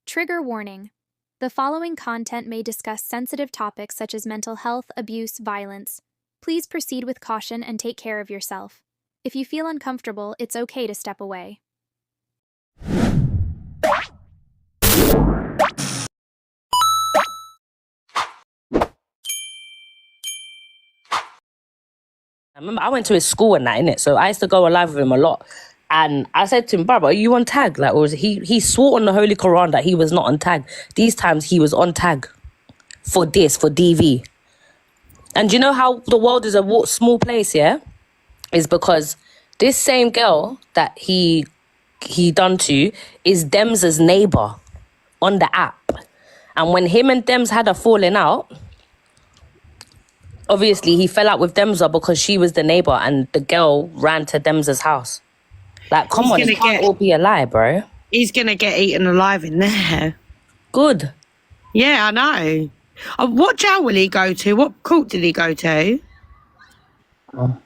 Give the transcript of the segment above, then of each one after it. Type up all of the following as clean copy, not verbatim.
Trigger warning. The following content may discuss sensitive topics such as mental health, abuse, violence. Please proceed with caution and take care of yourself. If you feel uncomfortable, it's okay to step away. I remember I went to his school and that, innit? So I used to go alive with him a lot. And I said to him, Baba, are you on tag? Like, or was he swore on the Holy Quran that he was not on tag. These times he was on tag for this, for DV. And you know how the world is a small place, yeah? Is because this same girl that he done to is Dems's neighbour on the app. And when him and Dems had a falling out, obviously he fell out with Demza because she was the neighbour and the girl ran to Demza's house. Like, come on, it can't all be a lie, bro. He's going to get eaten alive in there. Good. Yeah, I know. What jail will he go to? What court did he go to? Oh.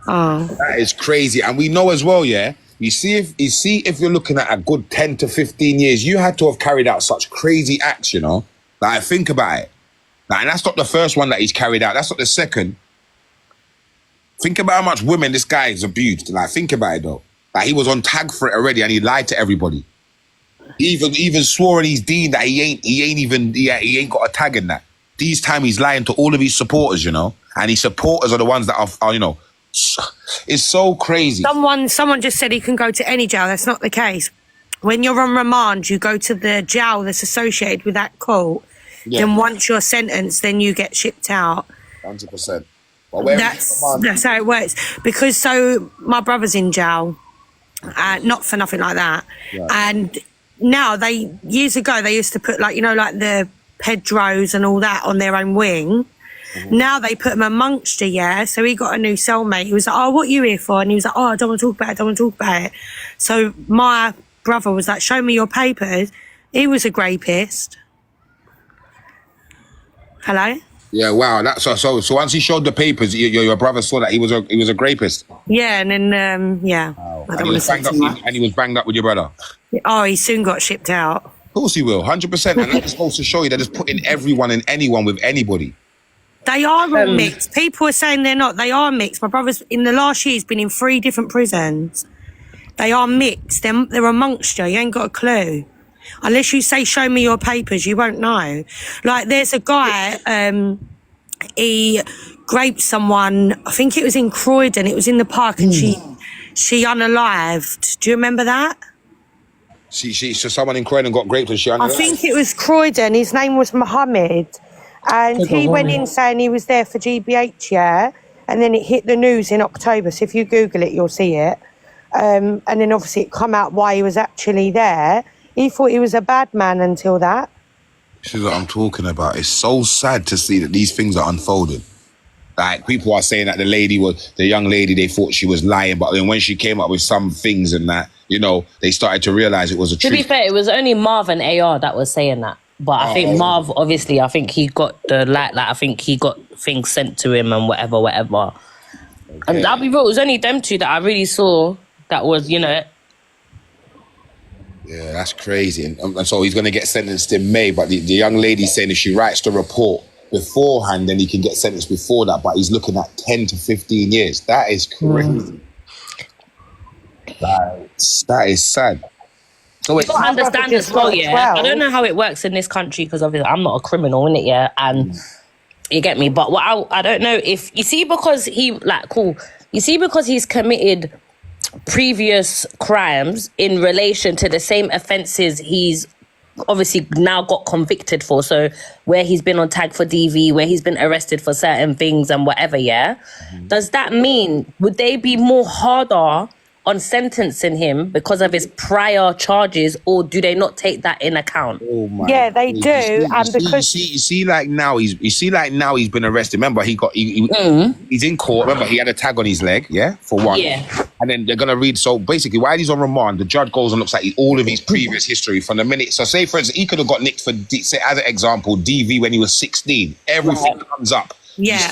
That is crazy. And we know as well, yeah, you see if you're looking at a good 10 to 15 years, you had to have carried out such crazy acts, you know? Like, think about it. Like, and that's not the first one that he's carried out. That's not the second. Think about how much women this guy has abused. Like, think about it, though. Like, he was on tag for it already and he lied to everybody. He even swore in his dean that he ain't got a tag in that. These time he's lying to all of his supporters, you know? And his supporters are the ones that are you know, it's so crazy. Someone just said he can go to any jail. That's not the case. When you're on remand, you go to the jail that's associated with that court. Yeah. Then once you're sentenced, then you get shipped out. 100%. That's how it works. Because so my brother's in jail, not for nothing like that. Yeah. And now years ago they used to put like the Pedros and all that on their own wing. Mm-hmm. Now they put him amongst you, yeah. So he got a new cellmate. He was like, "Oh, what are you here for?" And he was like, "Oh, I don't want to talk about it. I don't want to talk about it." So my brother was like, "Show me your papers." He was a rapist. Hello? Yeah, wow. That's so once he showed the papers, your brother saw that he was a rapist. Yeah, and then yeah. Wow. And he was banged up with your brother. Oh, he soon got shipped out. Of course he will, 100%. And that's supposed to show you they're just putting everyone and anyone with anybody. They are all mixed. People are saying they're not. They are mixed. My brother's in the last year has been in 3 different prisons. They are mixed. They're amongst you. You ain't got a clue. Unless you say, "Show me your papers," you won't know. Like, there's a guy, he raped someone, I think it was in Croydon, it was in the park, and she unalived. Do you remember that? So someone in Croydon got raped and she unalived? I think it was Croydon, his name was Mohammed, and he went in saying he was there for GBH, yeah, and then it hit the news in October, so if you Google it, you'll see it. And then obviously it come out why he was actually there. He thought he was a bad man until that. This is what I'm talking about. It's so sad to see that these things are unfolding. Like, people are saying that the young lady, they thought she was lying, but then when she came up with some things and that, you know, they started to realize it was a truth. To be fair, it was only Marv and AR that was saying that. But I think Marv, obviously, I think he got I think he got things sent to him and whatever. Okay. And I'll be real, it was only them two that I really saw that was, you know. Yeah, that's crazy. And so he's going to get sentenced in May, but the young lady's saying if she writes the report beforehand, then he can get sentenced before that, but he's looking at 10 to 15 years. That is crazy. That is sad. So you don't understand as well, yeah? I don't know how it works in this country because obviously I'm not a criminal, innit, yeah? And you get me? But what I don't know if... You see, because he's committed previous crimes in relation to the same offences he's obviously now got convicted for, so where he's been on tag for DV, where he's been arrested for certain things and whatever, yeah? Does that mean, would they be more harder on sentencing him because of his prior charges, or do they not take that in account? Oh my! Yeah, they do, you see, like now he's been arrested. Remember, he's in court. Remember, he had a tag on his leg, yeah, for one. Yeah. And then they're gonna read. So basically, while he's on remand, the judge goes and looks at all of his previous history from the minute. So say, for instance, he could have got nicked for, say, as an example, DV when he was 16. Everything comes up. Yeah.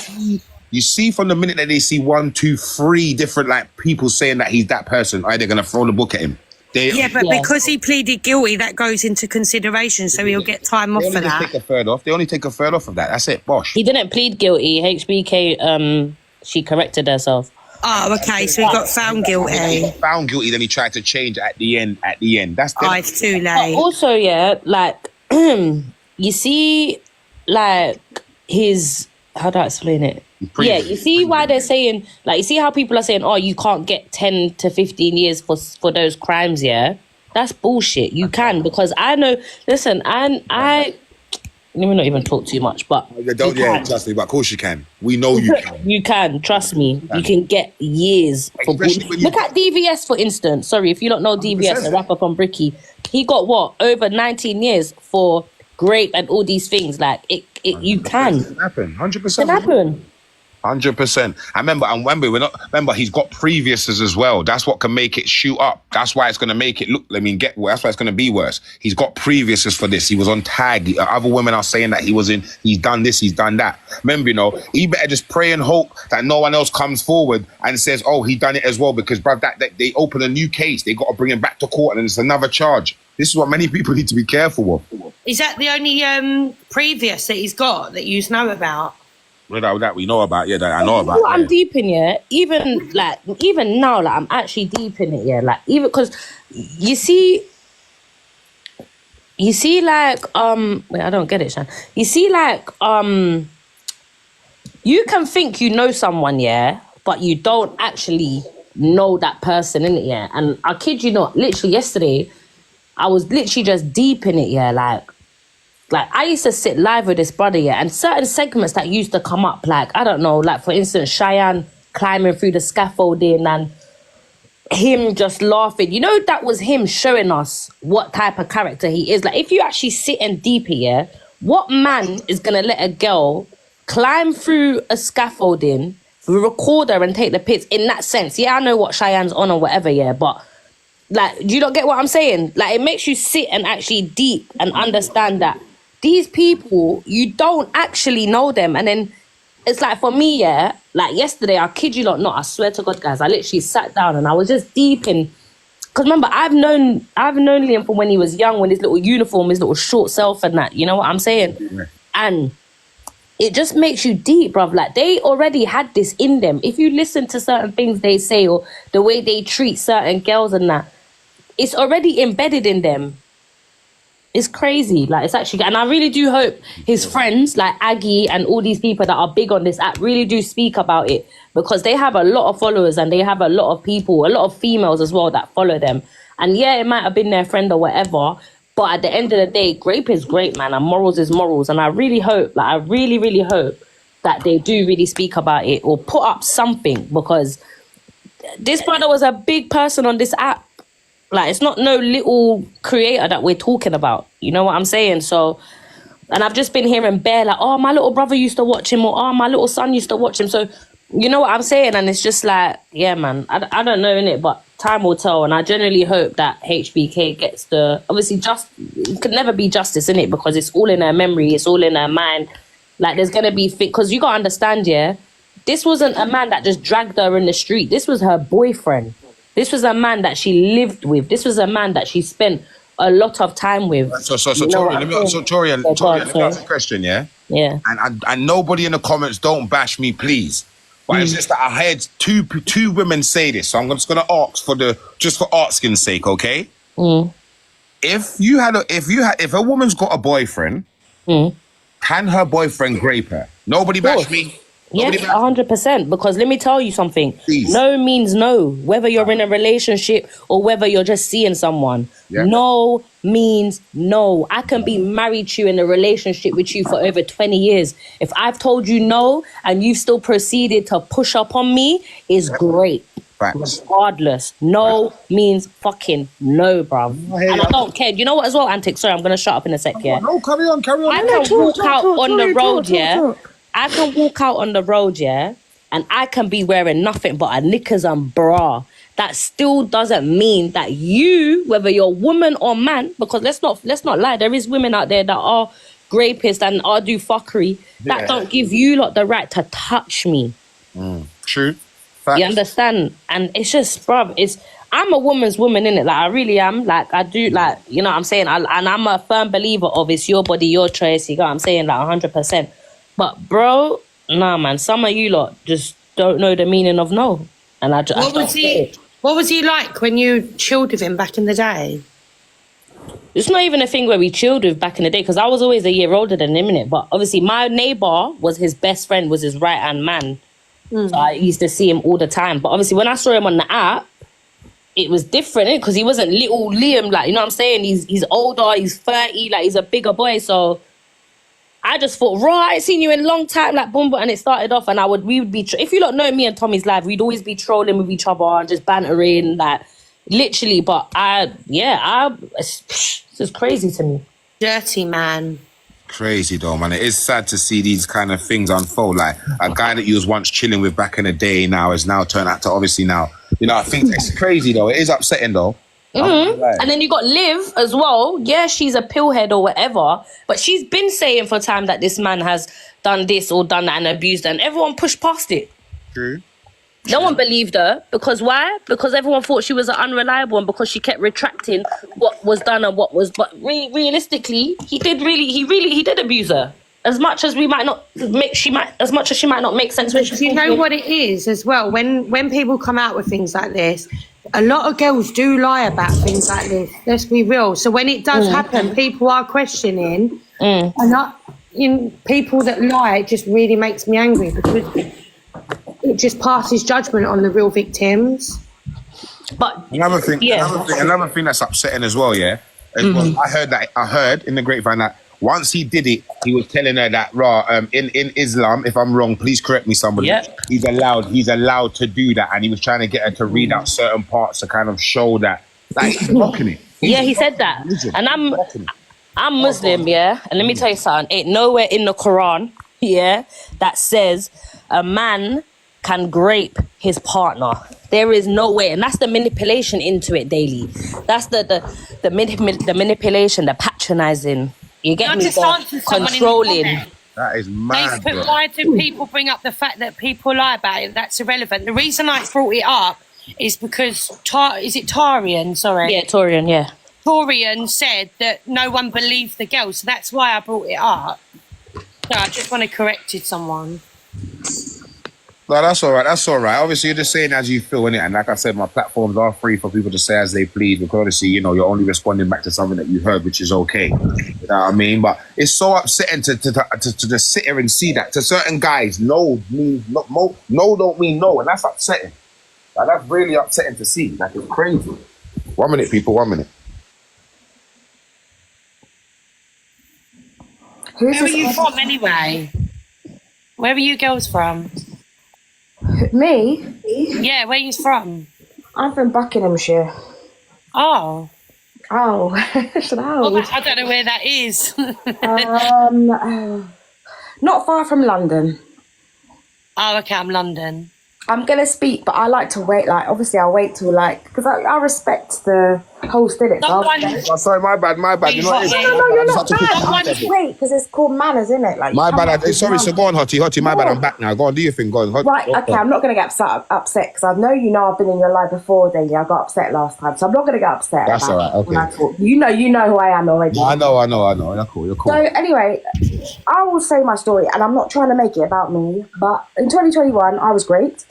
You see from the minute that they see 1, 2, 3 different like people saying that he's that person, are they gonna throw the book at him? Yeah, but Yeah. because he pleaded guilty, that goes into consideration, so he'll get time off They for only just that. take a third off. They only take a third off of that. That's it. Bosh. He didn't plead guilty. HBK, she corrected herself. Oh, okay, so he got found guilty. He got found guilty, then he tried to change at the end. That's Oh, it's too But late. also, yeah, like, you see, like, his, how do I explain it? Yeah, you see why they're saying, like, you see how people are saying, oh, you can't get 10 to 15 years for those crimes, yeah? That's bullshit. You can, because I know, listen, I let me not even talk too much, but Don't, you can. trust me, but of course you can. We know you can. You can, trust me. You can get years for Especially when you- Look at DVS, for instance. Sorry, if you don't know DVS, a rapper from Bricky, he got what? Over 19 years for grape and all these things. Like, you can. It can happen. 100%. It can happen. 100%. I remember, and remember, he's got previouses as well. That's what can make it shoot up. That's why it's going to make it look, get worse. That's why it's going to be worse. He's got previouses for this. He was on tag. Other women are saying that he's done this, he's done that. Remember, he better just pray and hope that no one else comes forward and says, oh, he done it as well, because, bruv, that they open a new case. They got to bring him back to court and it's another charge. This is what many people need to be careful of. Is that the only previous that he's got that you know about? That we know about, that I know about. I'm deep in, even now, like, I'm actually deep in it, like, even because you see, like, wait, I don't get it, Shan. You see, like, you can think you know someone, but you don't actually know that person, innit, and I kid you not, literally yesterday, I was literally just deep in it, like, I used to sit live with this brother, and certain segments that used to come up, like, I don't know, like, for instance, Cheyenne climbing through the scaffolding and him just laughing. That was him showing us what type of character he is. Like, if you actually sit and deep here, what man is going to let a girl climb through a scaffolding, record her and take the pics in that sense? Yeah, I know what Cheyenne's on or whatever, but, like, do you not get what I'm saying? Like, it makes you sit and actually deep and understand that these people, you don't actually know them. And then it's like, for me, like yesterday, I kid you not, I swear to God, guys, I literally sat down and I was just deep in, because remember, I've known Liam from when he was young, when his little uniform, his little short self and that, you know what I'm saying? Yeah. And it just makes you deep, bruv. Like, they already had this in them. If you listen to certain things they say or the way they treat certain girls and that, it's already embedded in them. It's crazy. Like, it's actually, and I really do hope his friends like Aggie and all these people that are big on this app really do speak about it, because they have a lot of followers and they have a lot of people, a lot of females as well that follow them. And yeah, it might have been their friend or whatever, but at the end of the day, grape is great, man, and morals is morals. And I really hope, like, I really, really hope that they do really speak about it or put up something, because this brother was a big person on this app. Like, it's not no little creator that we're talking about. You know what I'm saying? So, and I've just been hearing bare like, oh, my little brother used to watch him, or oh, my little son used to watch him. So, you know what I'm saying? And it's just like, yeah, man, I don't know, innit? But time will tell. And I generally hope that HBK gets obviously, it could never be justice, innit? Because it's all in her memory. It's all in her mind. Like, there's going to be, because you got to understand, this wasn't a man that just dragged her in the street. This was her boyfriend. This was a man that she lived with. This was a man that she spent a lot of time with. So Torian, let me ask a question, Yeah. And nobody in the comments, don't bash me, please. But it's just that I heard two women say this, so I'm just gonna ask for asking sake, okay? If a woman's got a boyfriend, can her boyfriend grape her? Nobody bash me. Yes, 100%. Because let me tell you something. Please. No means no. Whether you're in a relationship or whether you're just seeing someone. Yeah. No means no. I can be married to you in a relationship with you for over 20 years. If I've told you no and you've still proceeded to push up on me, is great. Facts. Regardless. No means fucking no, bruv. And I don't care. You know what as well, Antic? Sorry, I'm going to shut up in a sec, No, carry on. I can walk out on the road, I can walk out on the road, and I can be wearing nothing but a knickers and bra. That still doesn't mean that you, whether you're woman or man, because let's not lie, there is women out there that are rapists and are do fuckery, that don't give you lot the right to touch me. True. Facts. You understand? And it's just, bruv, I'm a woman's woman, innit? Like, I really am. Like, I do, like, you know what I'm saying? And I'm a firm believer of it's your body, your choice. You know what I'm saying? Like, 100%. But, bro, nah, man. Some of you lot just don't know the meaning of no. And I just... What was he like when you chilled with him back in the day? It's not even a thing where we chilled with back in the day, because I was always a year older than him, innit? But obviously, my neighbour was his best friend, was his right-hand man. So I used to see him all the time. But obviously, when I saw him on the app, it was different, because he wasn't little Liam, like, you know what I'm saying? He's older, he's 30, like, he's a bigger boy. So I just thought, right, I ain't seen you in a long time, like, boom, and it started off, and we would be, if you lot know me and Tommy's live, we'd always be trolling with each other and just bantering, like, literally. But it's just crazy to me. Dirty man. Crazy though, man. It is sad to see these kind of things unfold. Like, a guy that you was once chilling with back in the day now has now turned out to obviously now, you know, I think it's crazy though. It is upsetting though. And then you got Liv as well. Yeah, she's a pillhead or whatever, but she's been saying for time that this man has done this or done that and abused her, and everyone pushed past it. True. No one believed her, because why? Because everyone thought she was unreliable, and because she kept retracting what was done and what was. But realistically, he did abuse her. As much as she might not make sense when she. You know what it is as well. When people come out with things like this, a lot of girls do lie about things like this. Let's be real. So when it does happen, people are questioning, and people that lie. It just really makes me angry, because it just passes judgment on the real victims. But another thing that's upsetting as well, I heard in the grapevine that once he did it, he was telling her that in Islam, if I'm wrong, please correct me, somebody. Yep. He's allowed to do that, and he was trying to get her to read out certain parts to kind of show that, like, he's mocking it. He said that, and I'm Muslim, and let me tell you something. Ain't nowhere in the Quran, that says a man can grape his partner. There is no way, and that's the manipulation into it daily. That's the manipulation, the patronizing. You get me? The controlling. That is mad. Why do people bring up the fact that people lie about it? That's irrelevant. The reason I brought it up is because is it Tarian? Sorry. Yeah, Torian. Yeah. Torian said that no one believed the girl, so that's why I brought it up. So I just want to correct someone. No, that's all right. That's all right. Obviously, you're just saying as you feel, innit? And like I said, my platforms are free for people to say as they please, because obviously, you know, you're only responding back to something that you heard, which is okay. You know what I mean? But it's so upsetting to just sit here and see that. To certain guys, no means no don't mean no, and that's upsetting. Like, that's really upsetting to see. Like, it's crazy. 1 minute, people. 1 minute. Where are you from anyway? Where are you girls from? Me? Yeah, where are you from? I'm from Buckinghamshire. Oh. Oh. I don't know where that is. Not far from London. Oh, okay, I'm London. I'm going to speak, but I like to wait. Like, obviously, I'll wait till, like, because I respect the whole still. Oh, sorry, my bad. You know what it is? No, you're not bad. I just wait, because it's called manners, isn't it? Like, my bad. Sorry, so go on, Hottie, my bad. I'm back now. Go on, do your thing. Go on. Right, okay, I'm not going to get upset, because I know I've been in your life before, Daily. I got upset last time, so I'm not going to get upset. That's all right, okay. When I talk. You know who I am already. I know. You're cool. So, anyway, I will say my story, and I'm not trying to make it about me, but in 2021, I was raped.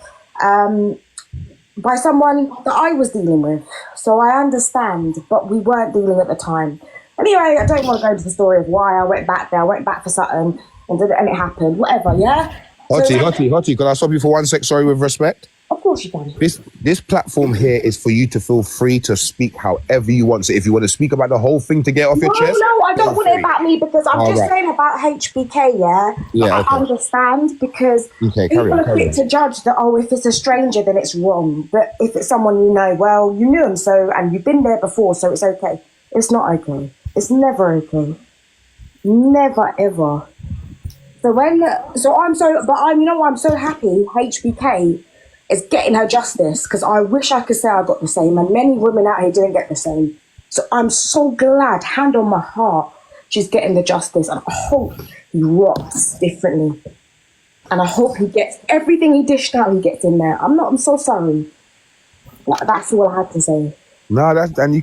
By someone that I was dealing with, so I understand, but we weren't dealing at the time. Anyway, I don't want to go into the story of why I went back there. I went back for something and it happened, whatever, yeah? Hottie, can I stop you for 1 sec? Sorry, with respect. Of course you can. This platform here is for you to feel free to speak however you want. So if you want to speak about the whole thing to get off your chest. No, I don't want it about me, because I'm saying about HBK, Yeah, I understand, because people are quick to judge that, if it's a stranger, then it's wrong. But if it's someone you know, well, you knew them, and you've been there before, so it's okay. It's not okay. It's never okay. Never, ever. I'm so happy HBK is getting her justice, because I wish I could say I got the same, and many women out here didn't get the same. So I'm so glad, hand on my heart, she's getting the justice, and I hope he rots differently. And I hope he gets everything he dished out, he gets in there. I'm so sorry. That's all I had to say. No, and you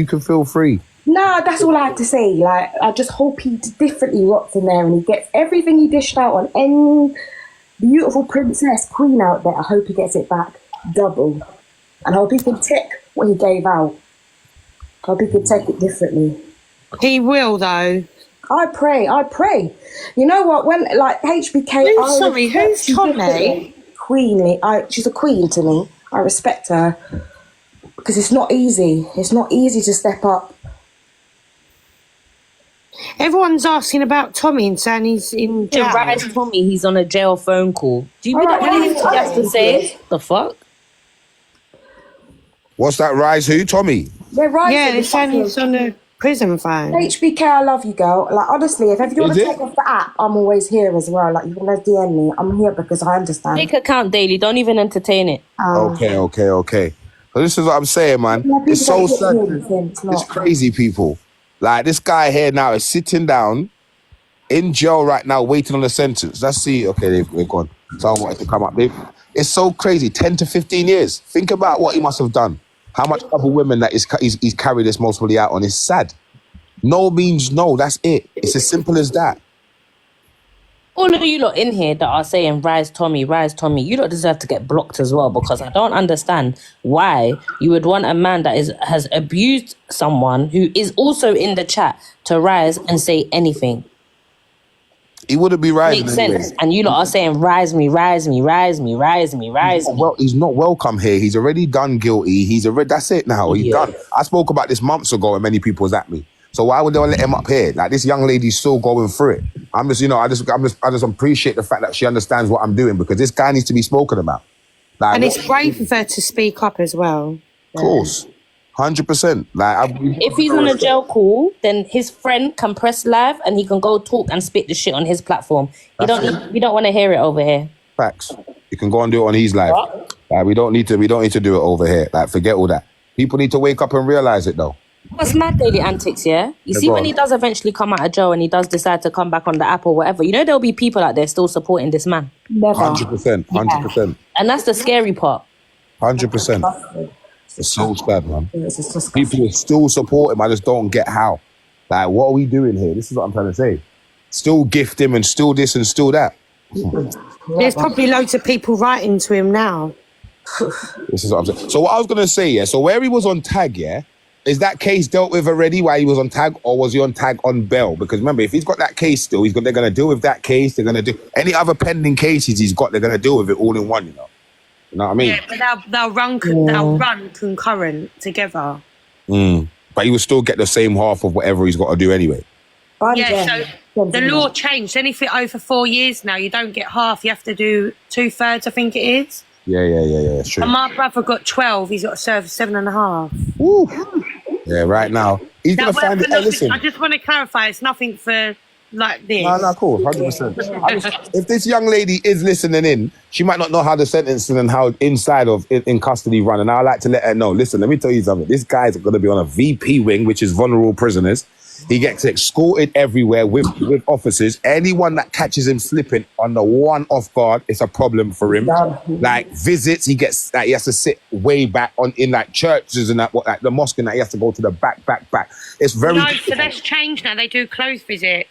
can feel free. No, that's all I had to say. Like, I just hope he differently rots in there and he gets everything he dished out on any beautiful princess, queen out there. I hope he gets it back double. And I hope he can take what he gave out. I hope he can take it differently. He will, though. I pray. You know what? When, like, HBK... Who's Tommy? Queenly. She's a queen to me. I respect her. Because it's not easy. It's not easy to step up. Everyone's asking about Tommy and saying he's in jail. Yeah, right, Tommy, he's on a jail phone call. Do you read what he has to say? The fuck? What's that, Rise? Who? Tommy? They're right. Yeah, they're saying he's on a prison phone. HBK, I love you, girl. Like, honestly, if you want to take off the app, I'm always here as well. Like, you want to DM me, I'm here because I understand. Make account daily. Don't even entertain it. Okay. So this is what I'm saying, man. It's so sad. It's crazy, people. Like, this guy here now is sitting down in jail right now, waiting on the sentence. Let's see. Okay, they're gone. Someone wanted to come up. It's so crazy. 10 to 15 years. Think about what he must have done. How much other women that he's carried this mostly out on. It's sad. No means no. That's it. It's as simple as that. All of you lot in here that are saying rise Tommy, you lot deserve to get blocked as well, because I don't understand why you would want a man that has abused someone who is also in the chat to rise and say anything. He wouldn't be rising. Makes sense. Anyway. And you lot are saying rise me. Well, he's not welcome here. He's already done guilty. That's it now. He's done. I spoke about this months ago and many people was at me. So why would they let him up here? Like, this young lady's still going through it. I just appreciate the fact that she understands what I'm doing, because this guy needs to be spoken about. Like, and it's brave of her to speak up as well. Of course. 100%. Like, if he's on a jail call, then his friend can press live and he can go talk and spit the shit on his platform. We don't want to hear it over here. Facts. You can go and do it on his live. Like, we don't need to do it over here. Like, forget all that. People need to wake up and realize it, though. What's mad daily antics, yeah? You see, when he does eventually come out of jail and he does decide to come back on the app or whatever, you know there'll be people out there still supporting this man. Never. 100%. And that's the scary part. 100%. It's so sad, man. People still support him. I just don't get how. Like, what are we doing here? This is what I'm trying to say. Still gift him and still this and still that. There's probably loads of people writing to him now. This is what I'm saying. So what I was going to say, yeah, so where he was on tag, yeah, is that case dealt with already while he was on tag, or was he on tag on bail? Because remember, if he's got that case still, they're going to deal with that case. They're going to do any other pending cases he's got. They're going to deal with it all in one, you know. You know what I mean? Yeah, but they'll run concurrent together. But he will still get the same half of whatever he's got to do anyway. Yeah, so the law changed. Anything over 4 years now, you don't get half. You have to do 2/3, I think it is. Yeah, it's true. And my brother got 12. He's got to serve 7.5. Woo. Yeah, right now. He's going to find it. Hey, listen. I just want to clarify, it's nothing for like this. No, cool, 100%. If this young lady is listening in, she might not know how the sentencing and how inside of in custody run. And I like to let her know, listen, let me tell you something. This guy's going to be on a VP wing, which is vulnerable prisoners. He gets escorted everywhere with officers. Anyone that catches him slipping on the one off guard, it's a problem for him. Like visits, he has to sit way back in like churches and that, like the mosque, and that he has to go to the back. It's very. No, so that's changed now. They do closed visits.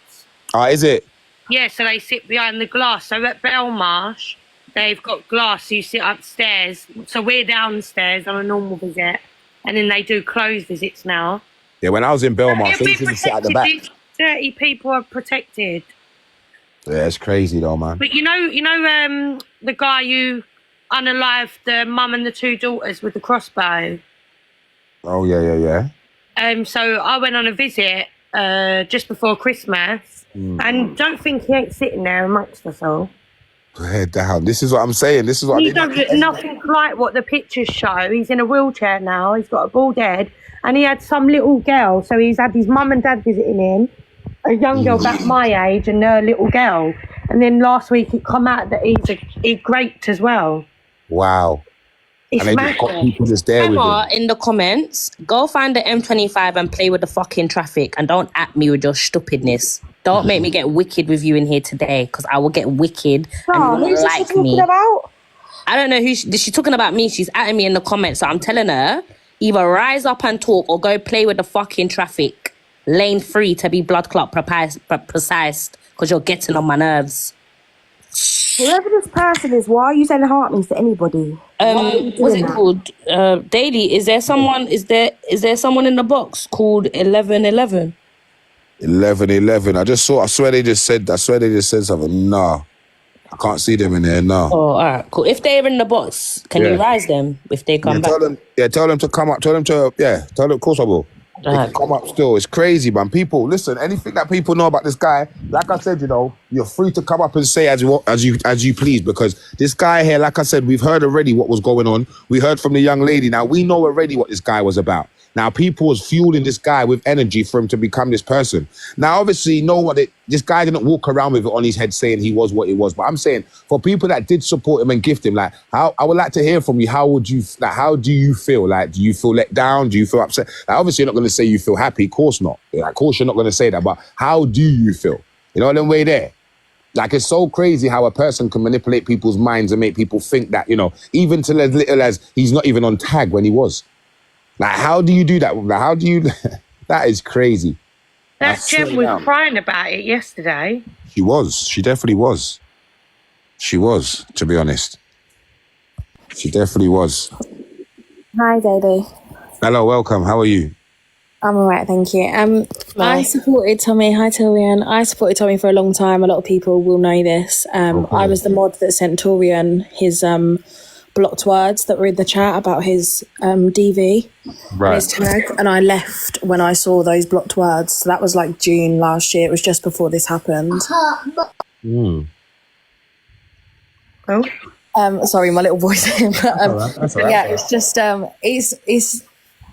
Is it? Yeah, so they sit behind the glass. So at Belmarsh, they've got glass, so you sit upstairs. So we're downstairs on a normal visit, and then they do closed visits now. Yeah, when I was in Belmarsh, they used to sit at the back. 30 people are protected. Yeah, it's crazy though, man. But you know, the guy who unalived the mum and the 2 daughters with the crossbow. Oh yeah. So I went on a visit just before Christmas, and don't think he ain't sitting there amongst us all. Head down. This is what I'm saying. This is what he does nothing like what the pictures show. He's in a wheelchair now. He's got a bald head. And he had some little girl, so he's had his mum and dad visiting him, a young girl about my age and a little girl. And then last week it come out that he raped as well. Wow. It's and they got people just there with him. In the comments, go find the M25 and play with the fucking traffic, and don't at me with your stupidness. Don't make me get wicked with you in here today, because I will get wicked and you won't like me. I don't know who she's talking about me. She's at me in the comments. So I'm telling her, either rise up and talk or go play with the fucking traffic. Lane 3 to be blood clot precise, because you're getting on my nerves. Whoever this person is, why are you saying heart means to anybody? What's it called? Daily, is there someone in the box called 1111? 1111. I swear they just said something. Nah. I can't see them in there, no. Oh, all right, cool. If they're in the box, can you rise them if they come back? Tell them to come up. Tell them, of course I will. They can come up still. It's crazy, man. People, listen, anything that people know about this guy, like I said, you're free to come up and say as you please, because this guy here, like I said, we've heard already what was going on. We heard from the young lady. Now, we know already what this guy was about. Now, people was fueling this guy with energy for him to become this person. Now, obviously, this guy didn't walk around with it on his head saying he was what he was. But I'm saying, for people that did support him and gift him, I would like to hear from you. How do you feel? Like, do you feel let down? Do you feel upset? Like, obviously, you're not going to say you feel happy. Of course not. Of course, you're not going to say that. But how do you feel? You know, them way there. Like, it's so crazy how a person can manipulate people's minds and make people think that, even to as little as he's not even on tag when he was. Like, how do you do that? Like, how do you... That is crazy. That Jem was crying about it yesterday. She was. She definitely was. She was, to be honest. She definitely was. Hi, Daily. Hello, welcome. How are you? I'm all right, thank you. I supported Tommy. Hi, Torian. I supported Tommy for a long time. A lot of people will know this. I was the mod that sent Torian his... blocked words that were in the chat about his DV, right, his tag, and I left when I saw those blocked words. So that was like June last year. It was just before this happened. Sorry, my little boy's here. But, that's all right. Yeah, it's just it's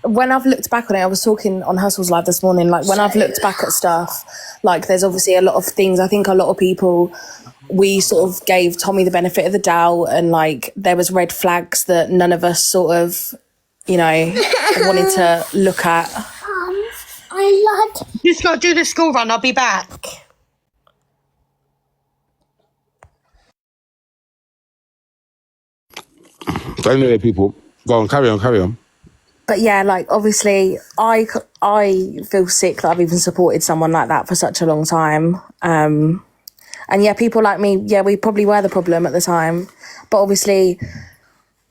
when I've looked back on it. I was talking on Hustle's Live this morning. Like, when I've looked back at stuff, like, there's obviously a lot of things. I think a lot of people, we sort of gave Tommy the benefit of the doubt, and like, there was red flags that none of us sort of, wanted to look at. Just got to do the school run. I'll be back. So anyway, people, go on, carry on. But yeah, like, obviously, I feel sick that I've even supported someone like that for such a long time. And yeah, people like me, yeah, we probably were the problem at the time. But obviously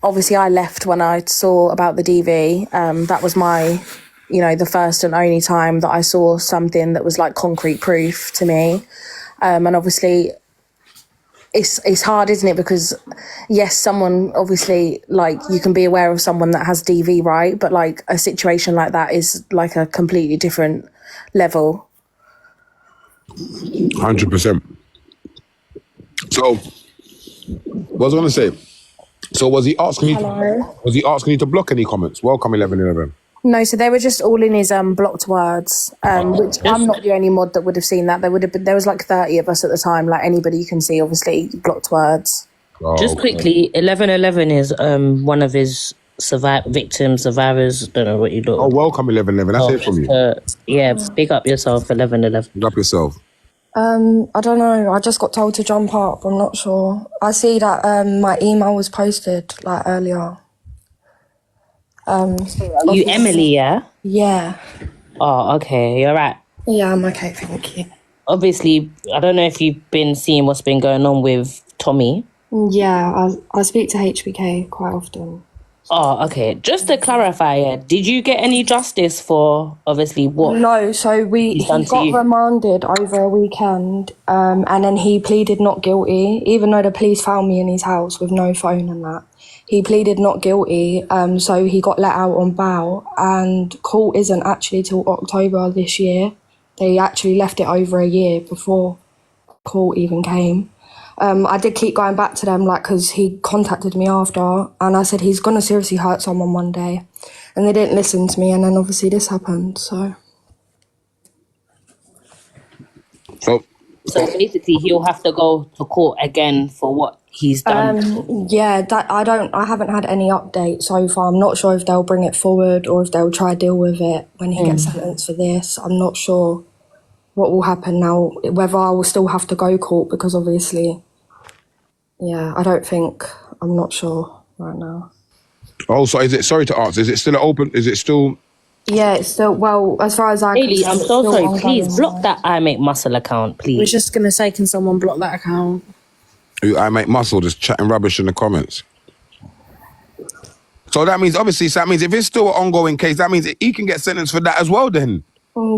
I left when I saw about the DV. That was my, the first and only time that I saw something that was like concrete proof to me. And obviously it's hard, isn't it? Because yes, someone obviously, like, you can be aware of someone that has DV, right? But like, a situation like that is like a completely different level. 100%. So, what was I going to say? So, was he asking you to block any comments? Welcome, 1111. No, so they were just all in his blocked words, which I'm not the only mod that would have seen that. There was like 30 of us at the time. Like, anybody you can see, obviously, blocked words. Just quickly, 1111 is one of his survivors. Don't know what you do. Oh, welcome, 1111. That's it from you. Big up yourself, 1111. Big up yourself. I don't know. I just got told to jump up. I'm not sure. I see that my email was posted like earlier. You Emily, yeah? Yeah. Oh, okay. You're right. Yeah, I'm okay. Thank you. Obviously, I don't know if you've been seeing what's been going on with Tommy. Yeah, I speak to HBK quite often. Oh, okay. Just to clarify, did you get any justice for, obviously, what? No, so he got remanded over a weekend, and then he pleaded not guilty, even though the police found me in his house with no phone and that. He pleaded not guilty, so he got let out on bail, and court isn't actually till October this year. They actually left it over a year before court even came. I did keep going back to them, like, because he contacted me after, and I said he's going to seriously hurt someone one day. And they didn't listen to me, and then obviously this happened, so... So basically he'll have to go to court again for what he's done? Yeah, I haven't had any update so far. I'm not sure if they'll bring it forward or if they'll try to deal with it when he gets sentenced for this. I'm not sure what will happen now, whether I will still have to go court, because obviously... Yeah, I don't think I'm not sure right now. Oh, so is it, sorry to ask, is it still open? Is it still... Yeah, it's still, well, as far as I can Hayley, tell, I'm it's so still sorry. ongoing. Please block that I Make Muscle account, I was please. just going to say, can someone block that account? Who, I Make Muscle, just chatting rubbish in the comments. So that means, obviously, so that means if it's still an ongoing case, that means he can get sentenced for that as well then.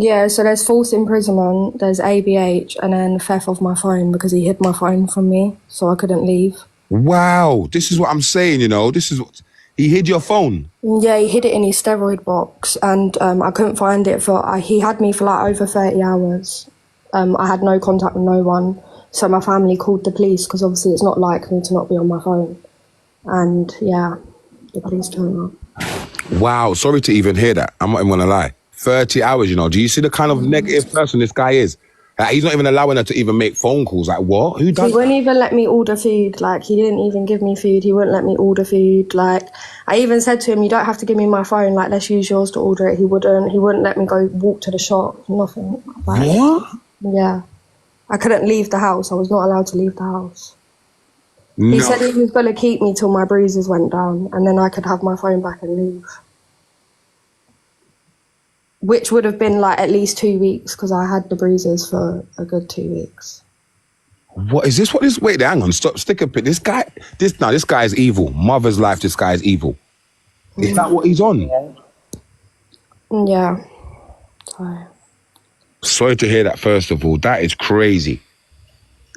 Yeah, so there's false imprisonment, there's ABH, and then theft of my phone because he hid my phone from me, so I couldn't leave. Wow, this is what I'm saying, you know. This is what... He hid your phone? Yeah, he hid it in his steroid box, and I couldn't find it he had me for like over 30 hours. I had no contact with no one, so my family called the police because obviously it's not like me to not be on my phone. And yeah, the police turned up. Wow, sorry to even hear that. I'm not even gonna lie. 30 hours, you know. Do you see the kind of negative person this guy is? He's not even allowing her to even make phone calls. Like, what? Who does He wouldn't even let me order food. Like, he didn't even give me food. He wouldn't let me order food. Like, I even said to him, you don't have to give me my phone. Like, let's use yours to order it. He wouldn't let me go walk to the shop. Nothing. Like, what? Yeah. I couldn't leave the house. I was not allowed to leave the house. No. He said he was going to keep me till my bruises went down, and then I could have my phone back and leave. Which would have been like at least 2 weeks because I had the bruises for a good 2 weeks. What is this? What is... Wait, hang on. Stop. Stick a pin. This guy is evil. Mother's life, this guy is evil. Is that what he's on? Yeah. Sorry. Sorry to hear that, first of all. That is crazy.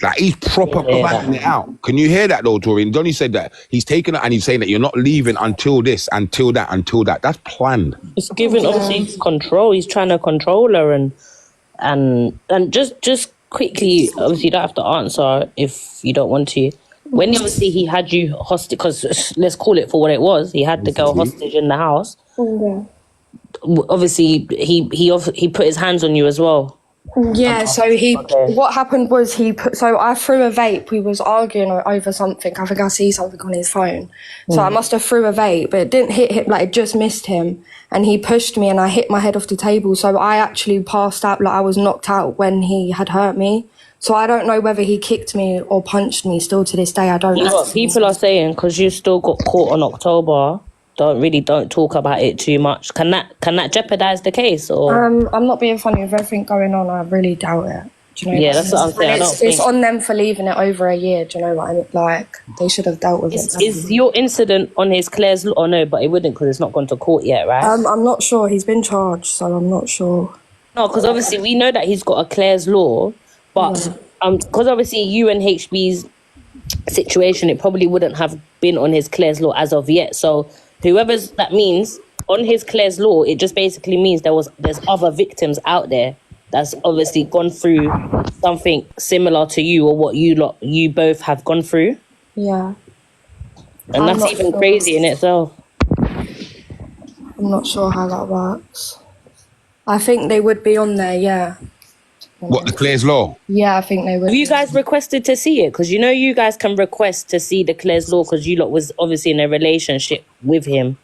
Like, he's proper planning it out. Can you hear that, though, Tori? And Johnny said that he's taken it and he's saying that you're not leaving until this, until that, until that. That's planned. It's giving, obviously, control. He's trying to control her and just quickly, obviously, you don't have to answer if you don't want to. When obviously he had you hostage, because let's call it for what it was, he had the girl hostage in the house. Yeah. Obviously, he put his hands on you as well. Yeah, so what happened was so I threw a vape. We was arguing over something. I think I see something on his phone. So I must have threw a vape, but it didn't hit him, like it just missed him. And he pushed me and I hit my head off the table. So I actually passed out, like I was knocked out when he had hurt me. So I don't know whether he kicked me or punched me still to this day. I don't know. You know what people are saying, because you still got caught on October, don't talk about it too much. Can that jeopardize the case? Or I'm not being funny with everything going on. I really doubt it. Do you know? Yeah, that's what I'm saying. It's on them for leaving it over a year. Do you know what I mean? Like they should have dealt with it. Is your incident on his Claire's law? Or no, but it wouldn't because it's not gone to court yet, right? I'm not sure. He's been charged, so I'm not sure. No, because obviously we know that he's got a Claire's law, but because obviously you and HB's situation, it probably wouldn't have been on his Claire's law as of yet. So whoever's that means on his Claire's law, it just basically means there's other victims out there that's obviously gone through something similar to you or what you both have gone through. Yeah. And that's even crazy in itself. I'm not sure how that works. I think they would be on there, yeah. What, the Claire's law? Yeah, I think they would. Have you guys requested to see it? Because you know you guys can request to see the Claire's law because you lot was obviously in a relationship with him.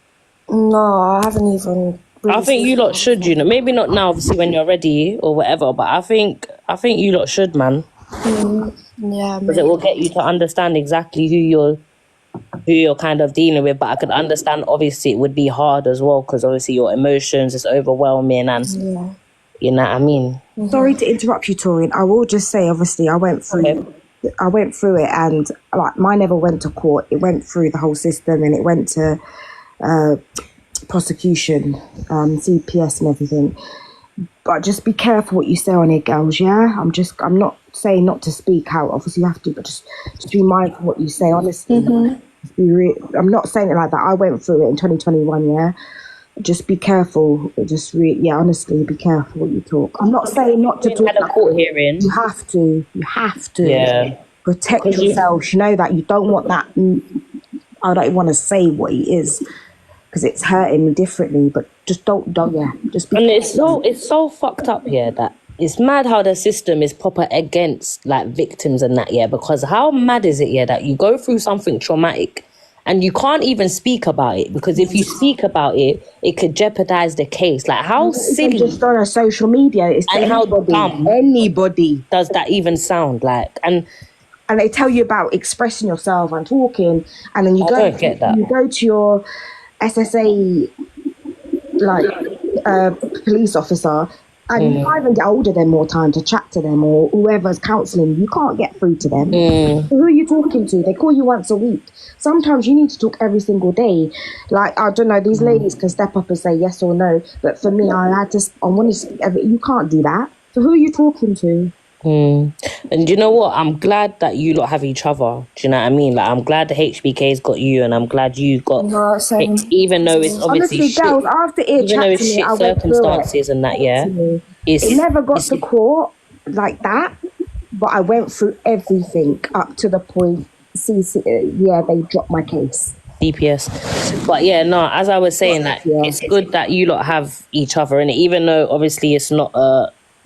No, I haven't even. I think you lot should, you know. Maybe not now, obviously, when you're ready or whatever. But I think you lot should, man. Yeah, because it will get you to understand exactly who you're kind of dealing with. But I could understand, obviously, it would be hard as well because obviously your emotions is overwhelming and you know what I mean. Sorry to interrupt you, Tori. I will just say, obviously, I went through it, and like mine never went to court. It went through the whole system, and it went to prosecution, CPS and everything. But just be careful what you say on it, girls, yeah? I'm not saying not to speak out, obviously you have to, but just be mindful what you say, honestly. I'm not saying it like that. I went through it in 2021, yeah? Just be careful. Honestly, be careful what you talk. I'm not saying not to talk. Had a court hearing. You have to. Yeah. Protect yourself. You know that you don't want that. I don't want to say what it is because it's hurting me differently. But just don't. Just be. And it's so fucked up here that it's mad how the system is proper against like victims and that, yeah. Because how mad is it, yeah, that you go through something traumatic and you can't even speak about it because if you speak about it, it could jeopardize the case. Like how silly. Just on a social media, it's and how dumb anybody does that even sound like? And and they tell you about expressing yourself and talking, and then you don't get that. you go to your SSA police officer, and you can't even get hold of them more time to chat to them, or whoever's counselling you can't get through to them. So who are you talking to? They call you once a week. Sometimes you need to talk every single day. Like, I don't know, these ladies can step up and say yes or no, but for me, I want to speak you can't do that. So who are you talking to? And you know what? I'm glad that you lot have each other. Do you know what I mean? Like, I'm glad the HBK's got you, and I'm glad you got it, even though it's obviously honestly, girls, after it even though chat it's to me, shit I went through it. circumstances and that, yeah. It never got to court like that, but I went through everything up to the point. They dropped my case. DPS. But yeah, no, as I was saying, that it's good that you lot have each other, and even though obviously it's not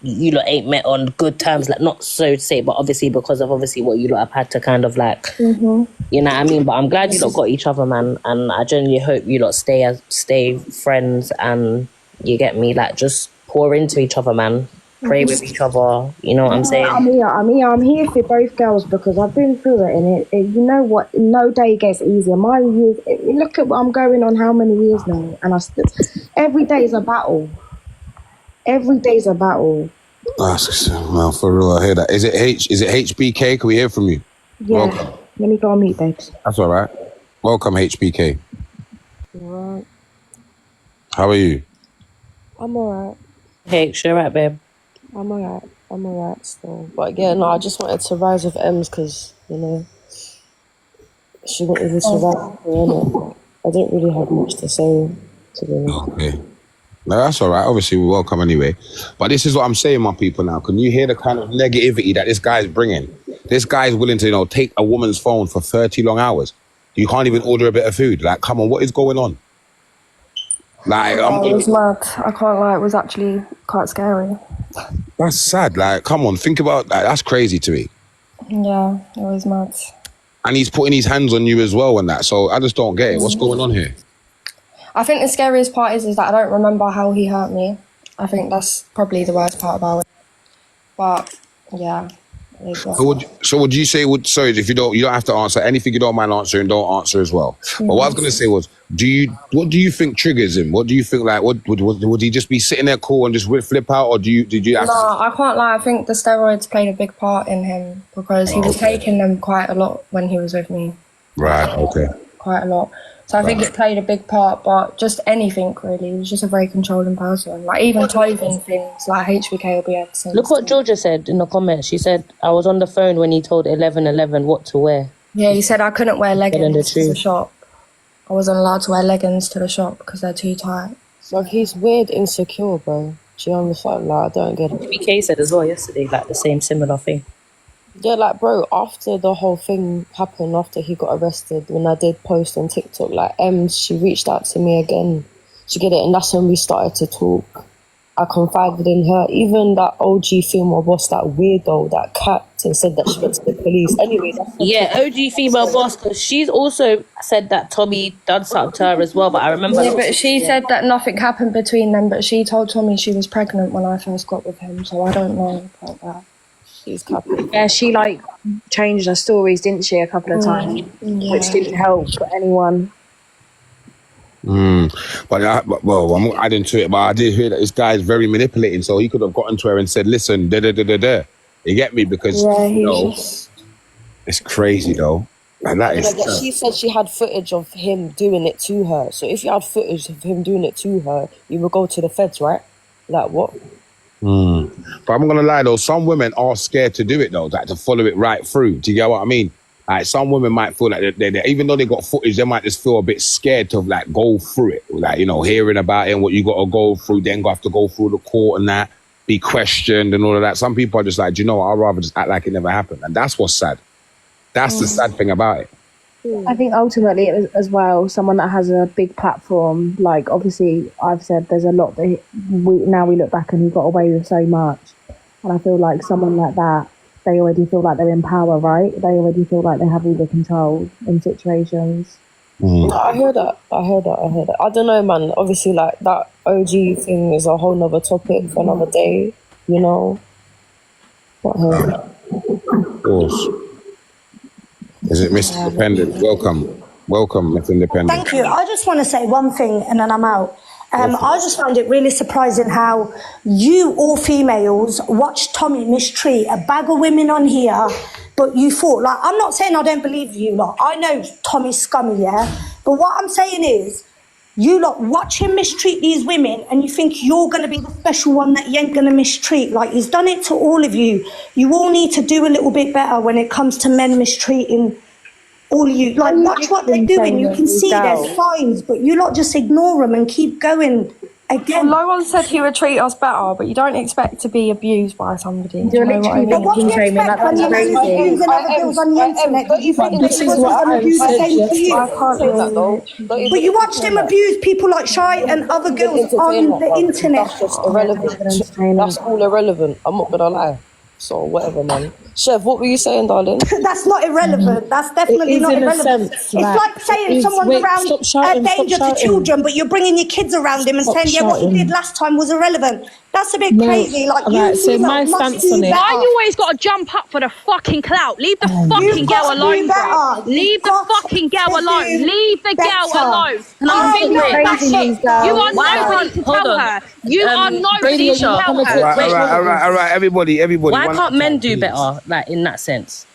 you lot ain't met on good terms, like, not so to say, but obviously because of obviously what you lot have had to kind of like, you know what I mean? But I'm glad you lot got each other, man, and I genuinely hope you lot stay friends, and you get me, like, just pour into each other, man. Pray with each other, you know what I'm saying? I'm here for both girls, because I've been through it, and it you know what, no day gets easier. My years, look at what I'm going on, how many years now, and every day is a battle. Every day's a battle. Man, for real, I hear that. Is it HBK? Can we hear from you? Yeah. Welcome. Let me go on mute, babes. That's all right. Welcome, HBK. Alright. How are you? I'm alright. Hey, sure, right, babe. I'm alright still. But yeah, no, I just wanted to rise with Ems because, you know, she wanted to survive, innit? I didn't really have much to say, to be honest. Okay. No, that's all right. Obviously, we're welcome anyway. But this is what I'm saying, my people, now. Can you hear the kind of negativity that this guy's bringing? This guy's willing to, take a woman's phone for 30 long hours. You can't even order a bit of food. Like, come on, what is going on? Like, it was mad. I can't lie, it was actually quite scary. That's sad. Like, come on, think about that. That's crazy to me. Yeah, it was mad. And he's putting his hands on you as well and that. So I just don't get it. What's going on here? I think the scariest part is that I don't remember how he hurt me. I think that's probably the worst part about it. But yeah. So would you say, sorry, if you don't have to answer anything you don't mind answering, don't answer as well. But what I was going to say was, what do you think triggers him? What do you think, like, would he just be sitting there cool and just flip out, or did you? No, I can't lie. I think the steroids played a big part in him because he was taking them quite a lot when he was with me. Right. Okay. Quite a lot. So I think it played a big part, but just anything really. He was just a very controlling person. Like even clothing things, like HBK will be able to say. Look what Georgia said in the comments. She said, I was on the phone when he told 1111 what to wear. Yeah, he said I couldn't wear leggings to the shop. I wasn't allowed to wear leggings to the shop because they're too tight. Like, he's weird insecure, bro. Do you understand? Like, I don't get it. HBK said as well yesterday, like, the same similar thing. Yeah, like, bro, after the whole thing happened, after he got arrested, when I did post on TikTok, like, she reached out to me again. She get it, and that's when we started to talk. I confided in her. Even that OG female boss, that weirdo, that cat, and said that she went to the police. Anyway, OG female boss, because she's also said that Tommy done something to her as well, but I remember... Yeah, but she said that nothing happened between them, but she told Tommy she was pregnant when I first got with him, so I don't know about that. She's capping. Yeah, she changed her stories, didn't she, a couple of times, which didn't help anyone. But I'm adding to it. But I did hear that this guy is very manipulating, so he could have gotten to her and said, "Listen, da. You get me?" Because it's crazy though. And that is. But she said she had footage of him doing it to her. So if you had footage of him doing it to her, you would go to the feds, right? Like what? But I'm gonna lie though, some women are scared to do it though, like to follow it right through. Do you get what I mean? Like some women might feel like they even though they got footage, they might just feel a bit scared to like go through it. Like, hearing about it and what you got to go through, then have to go through the court and that, be questioned and all of that. Some people are just like, I'd rather just act like it never happened. And that's what's sad. That's the sad thing about it. I think ultimately it was, as well, someone that has a big platform, like obviously I've said there's a lot that we look back and he got away with so much. And I feel like someone like that, they already feel like they're in power, right? They already feel like they have all the control in situations. I heard that. I don't know, man. Obviously, like, that OG thing is a whole nother topic for another day, But of course. Is it Miss Independent? Welcome, Miss Independent. Thank you. I just want to say one thing and then I'm out. I just find it really surprising how you all females watch Tommy mistreat a bag of women on here, but you thought, like, I'm not saying I don't believe you lot. I know Tommy's scummy, yeah? But what I'm saying is, you lot watch him mistreat these women and you think you're going to be the special one that he ain't going to mistreat. Like, he's done it to all of you. You all need to do a little bit better when it comes to men mistreating all you. Like, watch what they're doing. You can see there's signs, but you lot just ignore them and keep going again. No one said he would treat us better, but you don't expect to be abused by somebody. You're literally But what do you expect when you're abusing other girls on the internet? Do you think this is what going to do the same to you? I can't say that though. But you watched him abuse people like Shy and other girls on the internet. That's just irrelevant. That's all irrelevant. I'm not gonna lie. So whatever, man. Chev, what were you saying, darling? That's not irrelevant. That's definitely not irrelevant. It's like saying someone's around a danger to children, but you're bringing your kids around him and saying, yeah, what he did last time was irrelevant. That's a bit crazy. Like, so my stance on it. Why you always got to jump up for the fucking clout? Leave the fucking girl alone, bro. Leave the fucking girl alone. Leave the girl alone. You are nobody to tell her. You are nobody to tell her. All right, everybody. Why can't men do better, like, in that sense?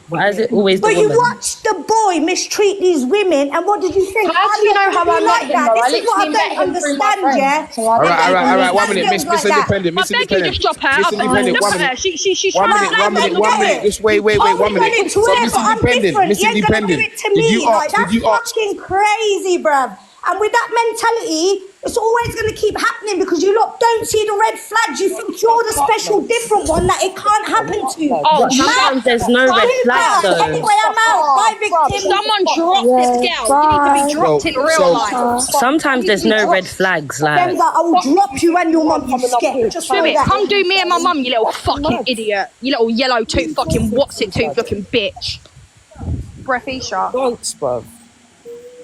Why is it always the But woman? you watched the boy mistreat these women, and what did you think? How do you know how I like met him, that? though? This is what I don't understand, yeah? All right. 1 minute, Miss Independent. I beg you, just drop her. Miss Independent, 1 minute. She's One trying to minute. Just wait, 1 minute. So, Miss Independent, Miss Independent, did you ask? That's fucking crazy, bruv. And with that mentality, it's always going to keep happening because you lot don't see the red flags. You think you're the special, different one that it can't happen to. Oh, sometimes there's no red flags, though. Anyway, I'm out. Bye, victim. Someone drop this girl. You need to be dropped in real life. Sometimes there's no red flags, like. I will drop you and your mum, you scared. Just do it. Come do me and my mum, you little fucking idiot. You little yellow tooth fucking what's it tooth looking bitch. Breathisha. Thanks, bruv.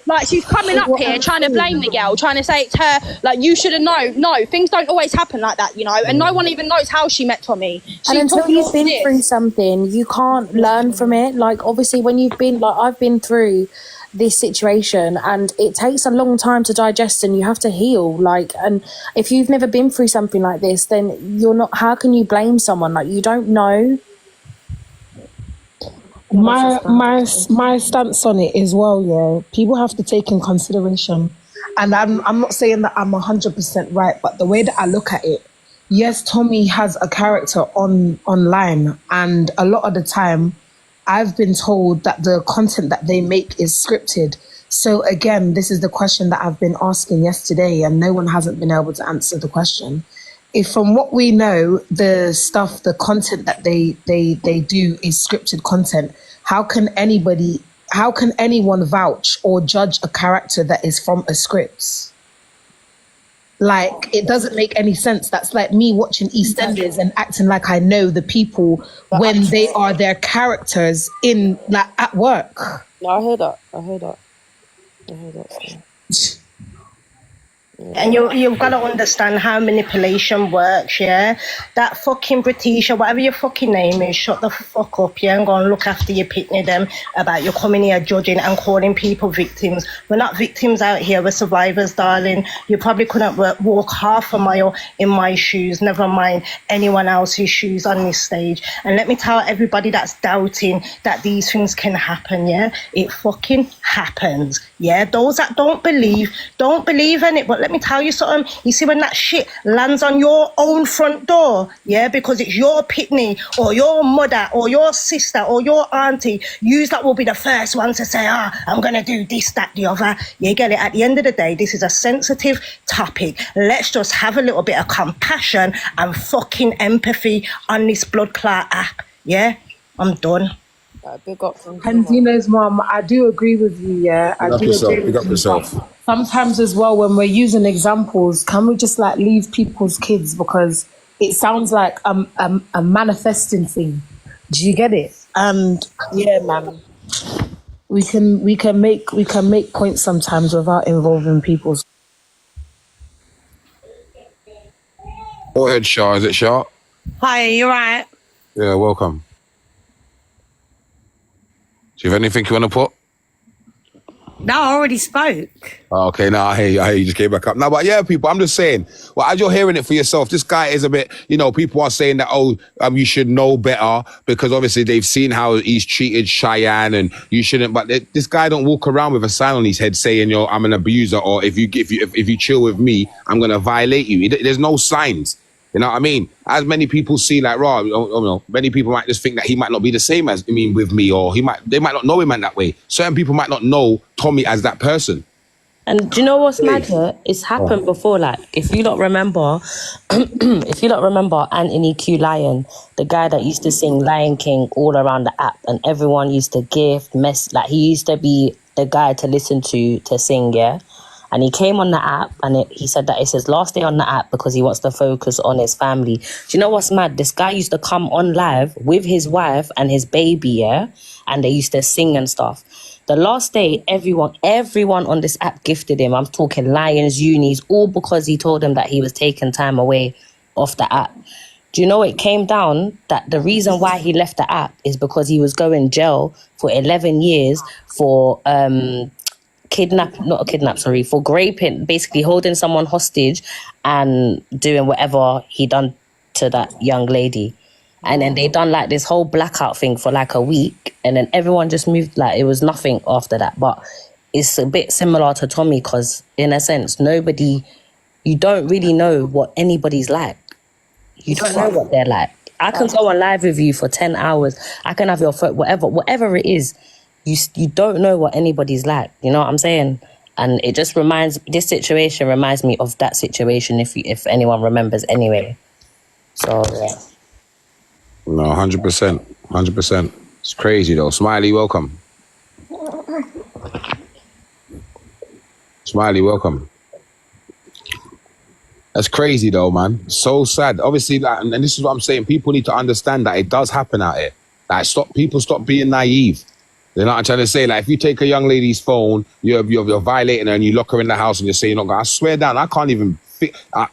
Like, she's coming up here trying to blame the girl, trying to say it's her, like, you should have known. No, things don't always happen like that, you know, and no one even knows how she met Tommy. And until you've been through something, you can't learn from it. Like, obviously, when you've been, like, I've been through this situation and it takes a long time to digest and you have to heal. Like, and if you've never been through something like this, then you're not, how can you blame someone? Like, you don't know. My stance on it is, well, yeah, people have to take in consideration, and I'm not saying that I'm 100% right, but the way that I look at it, yes, Tommy has a character online, and a lot of the time I've been told that the content that they make is scripted. So again, this is the question that I've been asking yesterday and no one hasn't been able to answer the question. If from what we know, the content that they do is scripted content, how can anyone vouch or judge a character that is from a script? Like, it doesn't make any sense. That's like me watching EastEnders and acting like I know the people when they are their characters in, like, at work. No, I heard that. And you've got to understand how manipulation works, yeah? That fucking British or whatever your fucking name is, shut the fuck up, yeah? And go and look after your pitney them about you coming here judging and calling people victims. We're not victims out here, we're survivors, darling. You probably couldn't walk half a mile in my shoes, never mind anyone else's shoes on this stage. And let me tell everybody that's doubting that these things can happen, yeah? It fucking happens, yeah? Those that don't believe in it, but let me tell you something. You see, when that shit lands on your own front door, yeah, because it's your pitney or your mother or your sister or your auntie, yous that will be the first ones to say, I'm going to do this, that, the other. You get it? At the end of the day, this is a sensitive topic. Let's just have a little bit of compassion and fucking empathy on this blood clot app. Yeah? I'm done. Big up. And Dino's mom, I do agree with you, yeah. Big up yourself. Sometimes as well, when we're using examples, can we just like leave people's kids, because it sounds like a manifesting thing. Do you get it? And yeah, man, we can make points sometimes without involving people's. Go ahead, Shah. Is it Shah? Hi, you right? Yeah, welcome. you have anything you want to put? No, I already spoke. Oh, okay, no, I hear you. You just came back up. No, but yeah, people, I'm just saying, well, as you're hearing it for yourself, this guy is a bit, people are saying that, you should know better because obviously they've seen how he's treated Cheyenne and you shouldn't, but this guy don't walk around with a sign on his head saying, I'm an abuser, or if you chill with me, I'm going to violate you. There's no signs. You know what I mean? As many people see, like, many people might just think that he might not be the same with me, or they might not know him in that way. Certain people might not know Tommy as that person. And do you know what's mad here? It's happened before. Like, if you don't remember, Anthony Q. Lion, the guy that used to sing Lion King all around the app, and everyone used to gift, like, he used to be the guy to listen to sing, yeah? And he came on the app and he said that it's his last day on the app because he wants to focus on his family. Do you know what's mad? This guy used to come on live with his wife and his baby, yeah? And they used to sing and stuff. The last day, everyone on this app gifted him. I'm talking Lions, Unis, all because he told them that he was taking time away off the app. Do you know it came down that the reason why he left the app is because he was going jail for 11 years for... for raping, basically holding someone hostage and doing whatever he done to that young lady. And then they done like this whole blackout thing for like a week, and then everyone just moved, like it was nothing after that. But it's a bit similar to Tommy because in a sense, you don't really know what anybody's like. You don't know what they're like. I can go on live with you for 10 hours. I can have your phone, whatever it is. You don't know what anybody's like, you know what I'm saying? And it just this situation reminds me of that situation, if anyone remembers anyway. So, yeah. No, 100%. 100%. It's crazy, though. Smiley, welcome. Smiley, welcome. That's crazy, though, man. So sad. Obviously, like, and this is what I'm saying. People need to understand that it does happen out here. Like, stop being naive. You know what I'm trying to say? Like, if you take a young lady's phone, you're violating her and you lock her in the house and you say you're not going, I swear down, I can't even,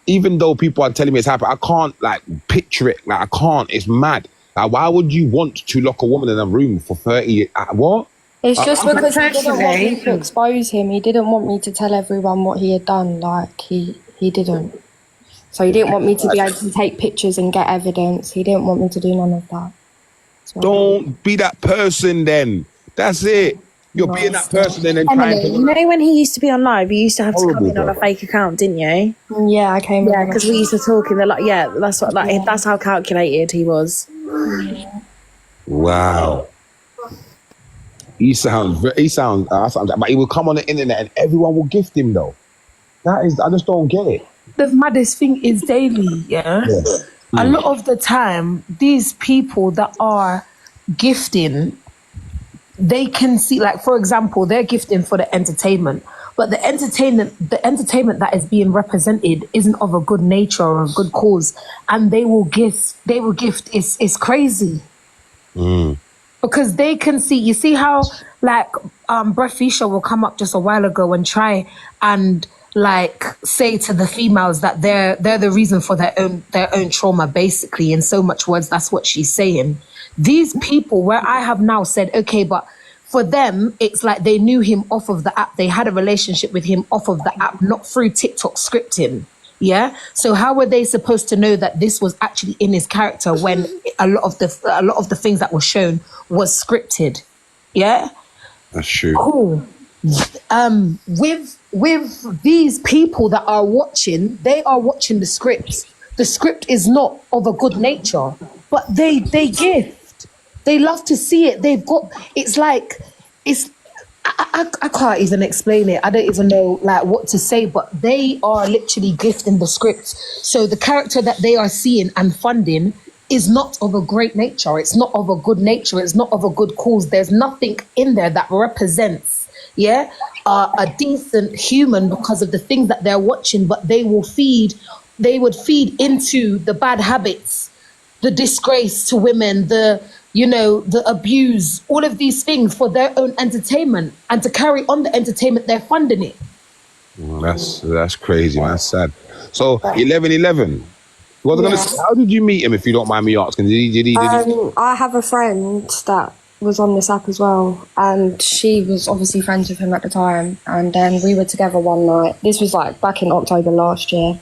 even though people are telling me it's happened, I can't, like, picture it. Like, I can't. It's mad. Like, why would you want to lock a woman in a room for 30, what? It's just because he didn't want me to expose him. He didn't want me to tell everyone what he had done. Like, he didn't. So he didn't want me to be able to take pictures and get evidence. He didn't want me to do none of that. So, don't be that person then. That's it. You're being that person and then Emily, trying to... you know when he used to be on live, you used to have to come in on a fake account, didn't you? Yeah, I came in. Yeah, because we used to talk and they're like, that's how calculated he was. Wow. He sounds, but he will come on the internet and everyone will gift him though. I just don't get it. The maddest thing is daily, yeah? A lot of the time, these people that are gifting, they can see, like, for example, they're gifting for the entertainment, but the entertainment that is being represented isn't of a good nature or a good cause, and they will gift. It's crazy. Because they can see, you see how, like, Brett Fisher will come up just a while ago and try and, like, say to the females that they're the reason for their own trauma, basically. In so much words, that's what she's saying. These people, where I have now said, okay, but for them, it's like they knew him off of the app. They had a relationship with him off of the app, not through TikTok scripting. Yeah. So how were they supposed to know that this was actually in his character when a lot of the things that were shown was scripted? Yeah. That's true. Cool. With these people that are watching, they are watching the script. The script is not of a good nature, but they gift. They love to see it. They've got, it's like, I can't even explain it. I don't even know like what to say, but they are literally gifting the script. So the character that they are seeing and funding is not of a great nature. It's not of a good nature. It's not of a good cause. There's nothing in there that represents, a decent human because of the things that they're watching, but they would feed into the bad habits, the disgrace to women, the abuse, all of these things for their own entertainment, and to carry on the entertainment, they're funding it. That's crazy, man. That's sad. So 11. How did you meet him, if you don't mind me asking? Did he? I have a friend that was on this app as well, and she was obviously friends with him at the time, and then we were together one night. This was like back in October last year,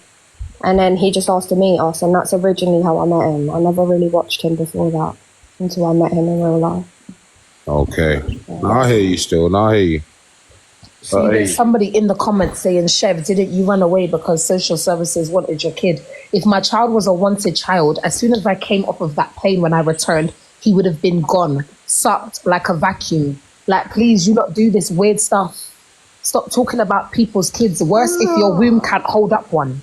and then he just asked to meet us, and that's originally how I met him. I never really watched him before that until I met him in real life. Okay. Now I hear you still. Now I hear you. See, there's somebody in the comments saying, Chev, didn't you run away because social services wanted your kid? If my child was a wanted child, as soon as I came off of that plane when I returned, he would have been gone, sucked like a vacuum. Like, please, you not do this weird stuff. Stop talking about people's kids. Worse if your womb can't hold up one.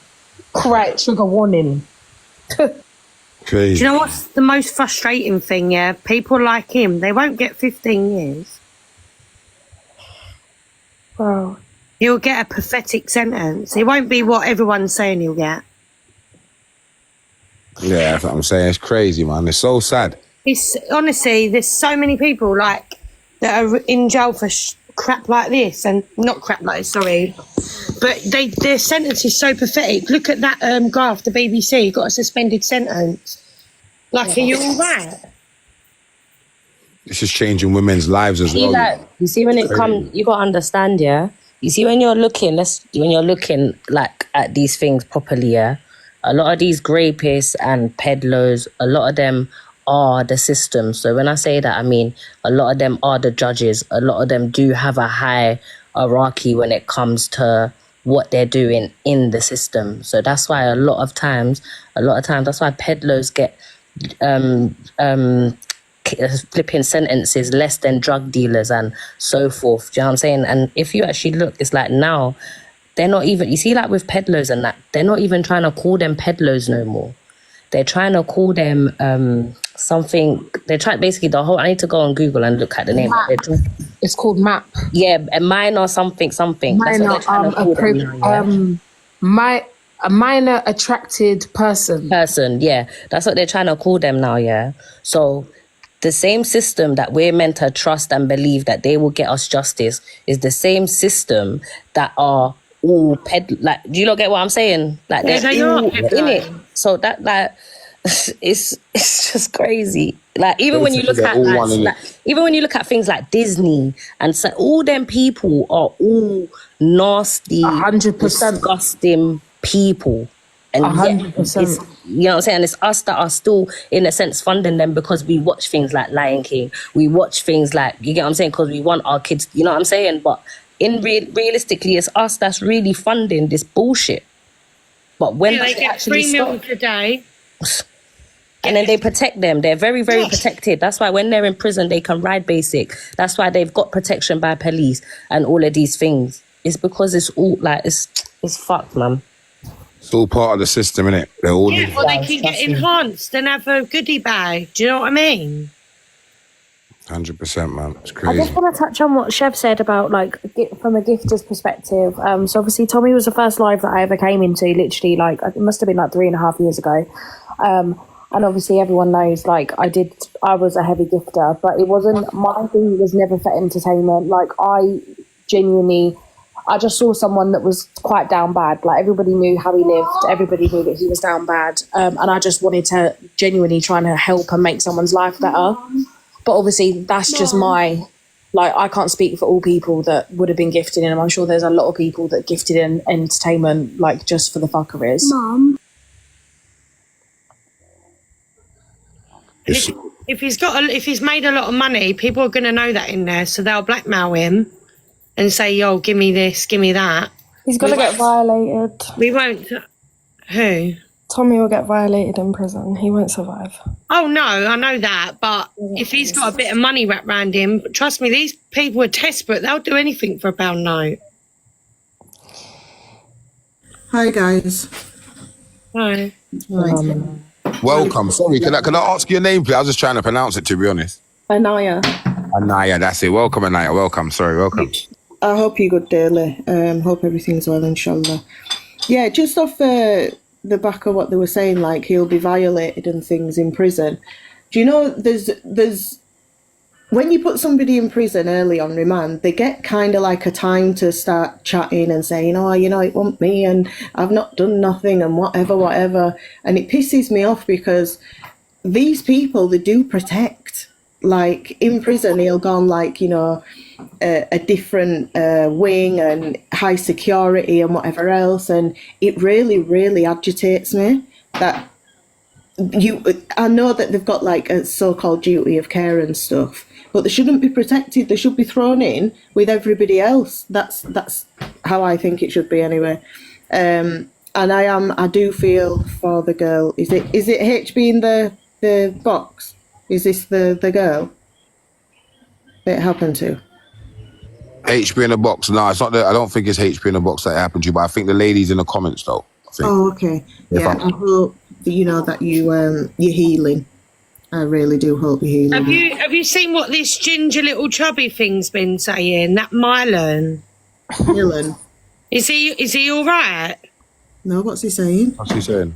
Right, trigger warning. Crazy. Do you know what's the most frustrating thing, yeah? People like him, they won't get 15 years. Wow. He'll get a pathetic sentence. It won't be what everyone's saying he'll get. Yeah, that's what I'm saying. It's crazy, man. It's so sad. It's honestly, there's so many people like that are in jail for crap like this, and not crap like this, sorry, but their sentence is so pathetic. Look at that guy off the BBC, got a suspended sentence. Like, are you all right? It's just changing women's lives as well. Like, you see, when it comes, you gotta understand, yeah. You see, when you're looking like at these things properly, yeah. A lot of these rapists and peddlers, a lot of them are the system. So when I say that, I mean a lot of them are the judges. A lot of them do have a high hierarchy when it comes to what they're doing in the system. So that's why a lot of times that's why peddlers get flipping sentences less than drug dealers and so forth. Do you know what I'm saying? And if you actually look, it's like now they're not even, you see, like with peddlers and that, they're not even trying to call them peddlers no more. They're trying to call them something. They're trying basically the whole. I need to go on Google and look at the name. It's called MAP. Yeah, a minor something. Minor, a minor attracted person. Yeah, that's what they're trying to call them now. Yeah, so the same system that we're meant to trust and believe that they will get us justice is the same system that are all like, do you not get what I'm saying? Like, they're all in it. So that, like, it's just crazy. Like, even when you look at even when you look at things like Disney, and so all them people are all nasty, 100% disgusting people. And 100%. You know what I'm saying? It's us that are still, in a sense, funding them because we watch things like Lion King. We watch things like, you get what I'm saying? Because we want our kids, you know what I'm saying? But realistically, it's us that's really funding this bullshit. But when they get actually $3 million a day, and then they protect them, they're very, very protected. That's why when they're in prison, they can ride basic. That's why they've got protection by police and all of these things. It's because it's all like it's fucked, man. It's all part of the system, innit? They're all or they can get enhanced and have a goodie bag. Do you know what I mean? 100%, man. It's I crazy. just want to touch on what Chev said about, like, from a gifter's perspective. So obviously Tommy was the first live that I ever came into, literally, like, it must have been like 3.5 years ago. And obviously everyone knows, like, I was a heavy gifter, but it wasn't, my thing was never for entertainment. Like, I just saw someone that was quite down bad. Like, everybody knew how he lived. Everybody knew that he was down bad. And I just wanted to genuinely try to help and make someone's life better. But obviously that's just my, like, I can't speak for all people that would have been gifted in, and I'm sure there's a lot of people that gifted in entertainment, like, just for the fuckeries. Mum. If he's made a lot of money, people are going to know that in there, so they'll blackmail him and say, yo, give me this, give me that. He's going to get violated. We won't. Who? Tommy will get violated in prison. He won't survive. Oh, no, I know that. But if he's got a bit of money wrapped around him, trust me, these people are desperate. They'll do anything for a pound note. Hi, guys. Hi. Welcome. Sorry, can I ask your name, please? I was just trying to pronounce it, to be honest. Anaya. Anaya, that's it. Welcome, Anaya. Welcome. Sorry, welcome. I hope you're good, daily. Hope everything's well, inshallah. Yeah, just off the back of what they were saying, like, he'll be violated and things in prison. Do you know, there's when you put somebody in prison early on remand, they get kind of like a time to start chatting and saying, oh, you know, it wasn't me and I've not done nothing and whatever. And it pisses me off because these people, they do protect. like in prison he'll go on like, you know, a different wing and high security and whatever else, and it really, really agitates me that I know that they've got like a so-called duty of care and stuff, but they shouldn't be protected. They should be thrown in with everybody else. That's how I think it should be anyway. And I do feel for the girl. Is it HB in the box? Is this the girl that it happened to? HB in the box. No, it's not. I don't think it's HB in the box that it happened to, but I think the ladies in the comments though. I think. Oh, okay. Yeah, I hope that you know that you're healing. I really do hope you're healing. Have you seen what this ginger little chubby thing's been saying? That Mylan. Milan. Is he all right? No, what's he saying? What's he saying?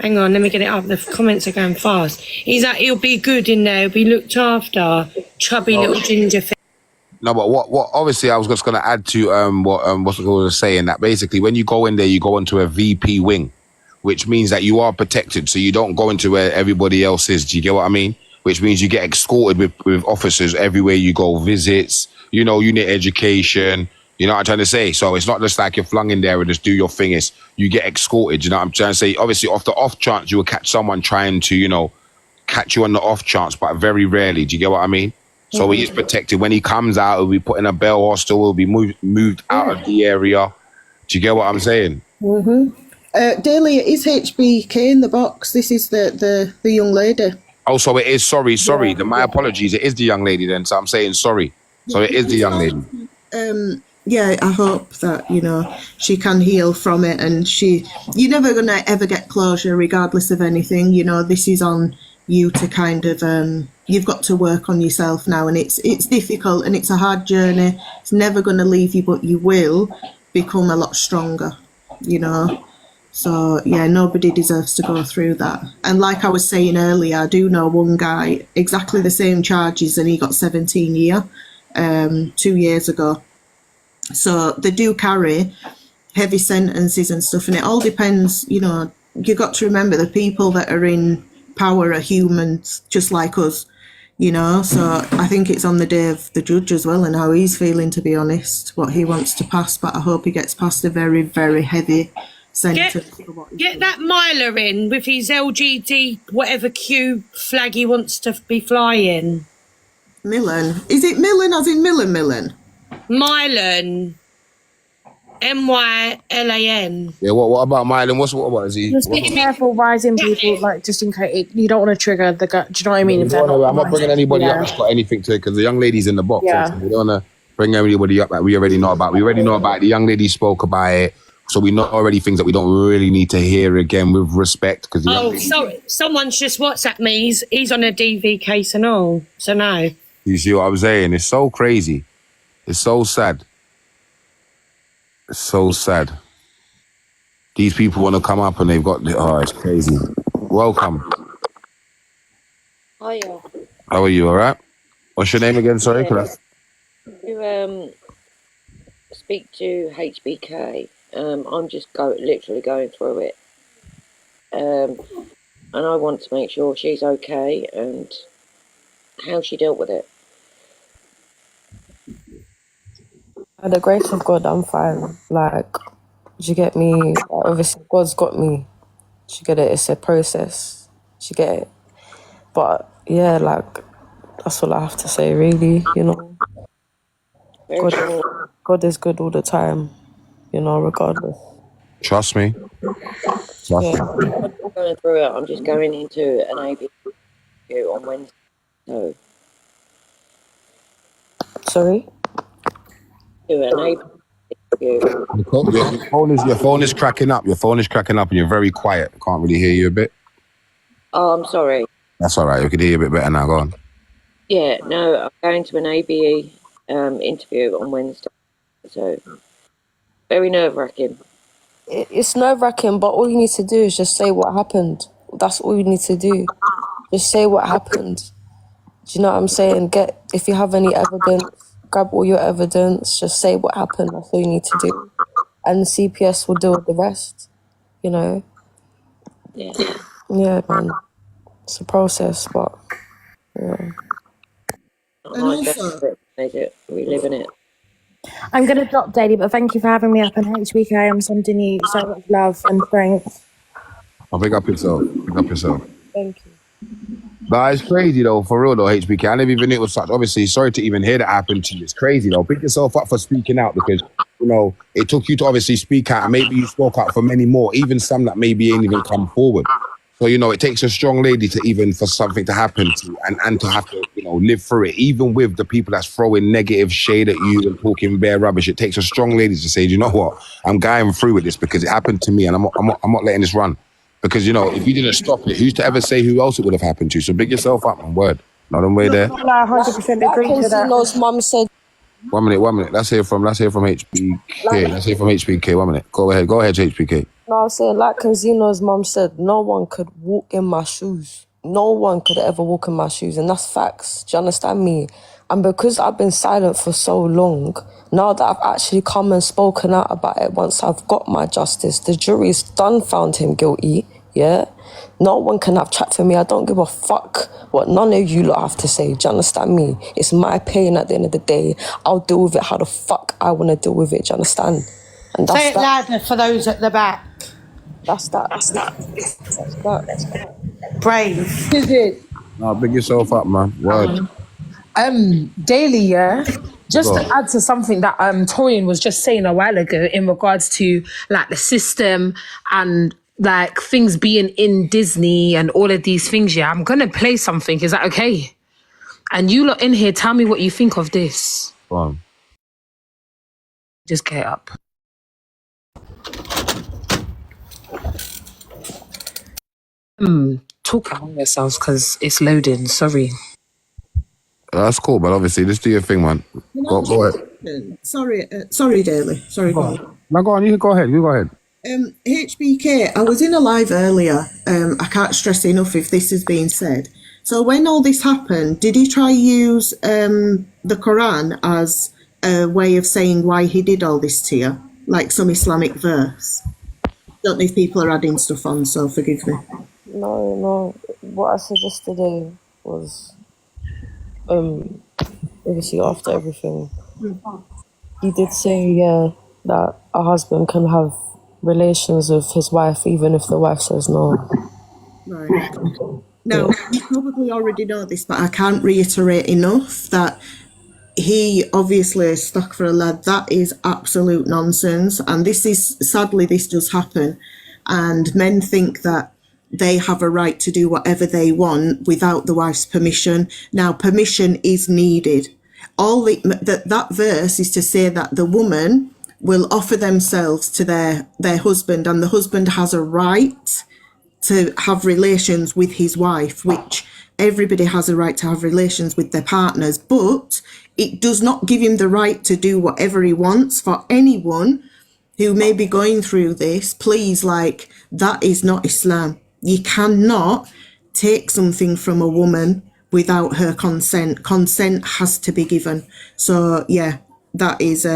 Hang on, let me get it up. The comments are going fast. He's like, he'll be good in there. He'll be looked after. Chubby little ginger thing. No, but what obviously I was just going to add to what I was saying, that basically when you go in there, you go into a VP wing, which means that you are protected, so you don't go into where everybody else is. Do you get what I mean? Which means you get escorted with officers everywhere you go, visits, you know, unit education. You know what I'm trying to say? So it's not just like you're flung in there and just do your thing. It's you get escorted. You know what I'm trying to say? Obviously, off the off chance you will catch someone trying to, you know, catch you on the off chance, but very rarely. Do you get what I mean? So he is protected. When he comes out, he'll be put in a bail hostel. He'll be moved out of the area. Do you get what I'm saying? Daily, is HBK in the box? This is the young lady. Oh, so it is. Sorry. My apologies. It is the young lady then. So I'm saying sorry. So it is the young lady. Yeah, I hope that, you know, she can heal from it, and you're never going to ever get closure regardless of anything. You know, this is on you to kind of, you've got to work on yourself now, and it's difficult and it's a hard journey. It's never going to leave you, but you will become a lot stronger, you know. So, yeah, nobody deserves to go through that. And like I was saying earlier, I do know one guy, exactly the same charges, and he got 17 years 2 years ago. So they do carry heavy sentences and stuff, and it all depends, you know. You've got to remember the people that are in power are humans just like us, you know. So I think it's on the day of the judge as well and how he's feeling, to be honest, what he wants to pass. But I hope he gets past a very, very heavy sentence. Get that Myler in with his LGD whatever Q flag he wants to be flying. Millen. Is it Millen as in Millen? Mylan. Mylan. Yeah, what about Mylan? What is he? Just be careful rising people, like, just in case you don't want to trigger the gut. Do you know what I mean? I'm not bringing anybody up that's got anything to it, because the young lady's in the box. Yeah. So we don't want to bring everybody up that we already know about. We already know about it. The young lady spoke about it. So we know already things that we don't really need to hear again, with respect. Sorry. Someone's just WhatsApped me. He's on a DV case and all. So no. You see what I'm saying? It's so crazy. It's so sad. It's so sad. These people want to come up and they've got it's crazy. Welcome. Hiya. How are you? All right? What's your name again? Sorry, could I speak to HBK? I'm just literally going through it, and I want to make sure she's okay and how she dealt with it. By the grace of God, I'm fine. Like, do you get me? Obviously, God's got me. Do you get it? It's a process. Do you get it? But yeah, like, that's all I have to say, really. You know, God is good all the time. You know, regardless. Trust me. I'm going through it. I'm just going into an AB on Wednesday. So. Sorry? Your phone is cracking up. Your phone is cracking up and you're very quiet. I can't really hear you a bit. Oh, I'm sorry. That's all right. We can hear you a bit better now. Go on. Yeah, no, I'm going to an ABE interview on Wednesday. So, very nerve-wracking. It's nerve-wracking, but all you need to do is just say what happened. That's all you need to do. Just say what happened. Do you know what I'm saying? If you have any evidence, grab all your evidence, just say what happened. That's all you need to do. And the CPS will deal with the rest, you know? Yeah. Yeah, man. It's a process, but, yeah. And also, we live in it. I'm going to drop Daily, but thank you for having me up. And HBK, I'm sending you so much love and strength. Oh, big up yourself. Big up yourself. Thank you. But it's crazy though, for real though, HBK. I never even knew it was such. Obviously, sorry to even hear that happen to you. It's crazy though. Pick yourself up for speaking out because, you know, it took you to obviously speak out and maybe you spoke out for many more, even some that maybe ain't even come forward. So, you know, it takes a strong lady to even for something to happen to you and to have to, you know, live through it. Even with the people that's throwing negative shade at you and talking bare rubbish, it takes a strong lady to say, you know what, I'm going through with this because it happened to me and I'm not letting this run. Because, you know, if you didn't stop it, who's to ever say who else it would have happened to? So big yourself up, man, word. Not on way there. I 100% agree to that. Casino's mum said... 1 minute. Let's hear from HBK. Let's hear from HBK. 1 minute. Go ahead, HBK. No, I was saying, like Casino's mum said, no one could walk in my shoes. No one could ever walk in my shoes, and that's facts. Do you understand me? And because I've been silent for so long, now that I've actually come and spoken out about it, once I've got my justice, the jury's done found him guilty, yeah? No one can have chat for me. I don't give a fuck what none of you lot have to say. Do you understand me? It's my pain at the end of the day. I'll deal with it how the fuck I want to deal with it. Do you understand? And that's say it louder for those at the back. That's that. Brave. Is it? No, big yourself up, man. Word. Daily, yeah. Just to add to something that Torian was just saying a while ago in regards to like the system and like things being in Disney and all of these things, yeah. I'm gonna play something. Is that okay? And you lot in here, tell me what you think of this. Go on. Just get up. Talk among yourselves because it's loading. Sorry. That's cool, but obviously, just do your thing, man. Go ahead. Sorry, Daly. Sorry, go on. No, go on. You go ahead. HBK, I was in a live earlier. I can't stress enough if this has been said. So when all this happened, did he try use the Quran as a way of saying why he did all this to you? Like some Islamic verse? Don't know if people are adding stuff on, so forgive me. No. What I said yesterday was, obviously after everything, he did say, that a husband can have relations with his wife even if the wife says no. Right. Now, you probably already know this, but I can't reiterate enough that he obviously stuck for a lad. That is absolute nonsense. And sadly, this does happen. And men think that they have a right to do whatever they want without the wife's permission. Now, permission is needed. That verse is to say that the woman will offer themselves to their husband, and the husband has a right to have relations with his wife, which everybody has a right to have relations with their partners, but it does not give him the right to do whatever he wants. For anyone who may be going through this, please, that is not Islam. You cannot take something from a woman without her consent. Consent has to be given. So yeah, that is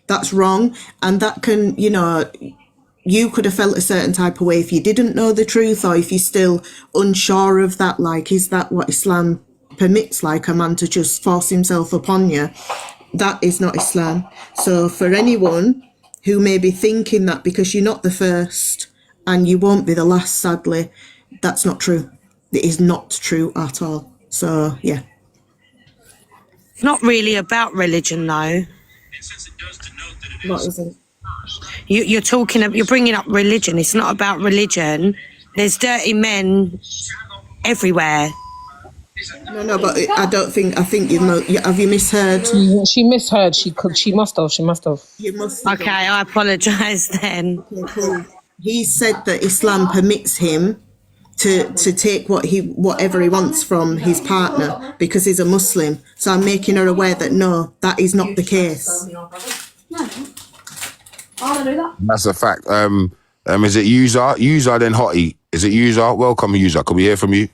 that's wrong, and that can, you could have felt a certain type of way if you didn't know the truth, or if you're still unsure of that, is that what Islam permits, a man to just force himself upon you? That is not Islam. So for anyone who may be thinking that because you're not the first and you won't be the last, sadly, that's not true. It is not true at all. So yeah. It's not really about religion, though. What is it? You're bringing up religion. It's not about religion. There's dirty men everywhere. No, but I think have you misheard? She misheard. She must have. You must have. Okay, I apologise then. Okay, cool. He said that Islam permits him to take whatever he wants from his partner because he's a Muslim. So I'm making her aware that no, that is not the case. That's a fact. Is it user then Hottie? Is it user? Welcome, user. Could we hear from you?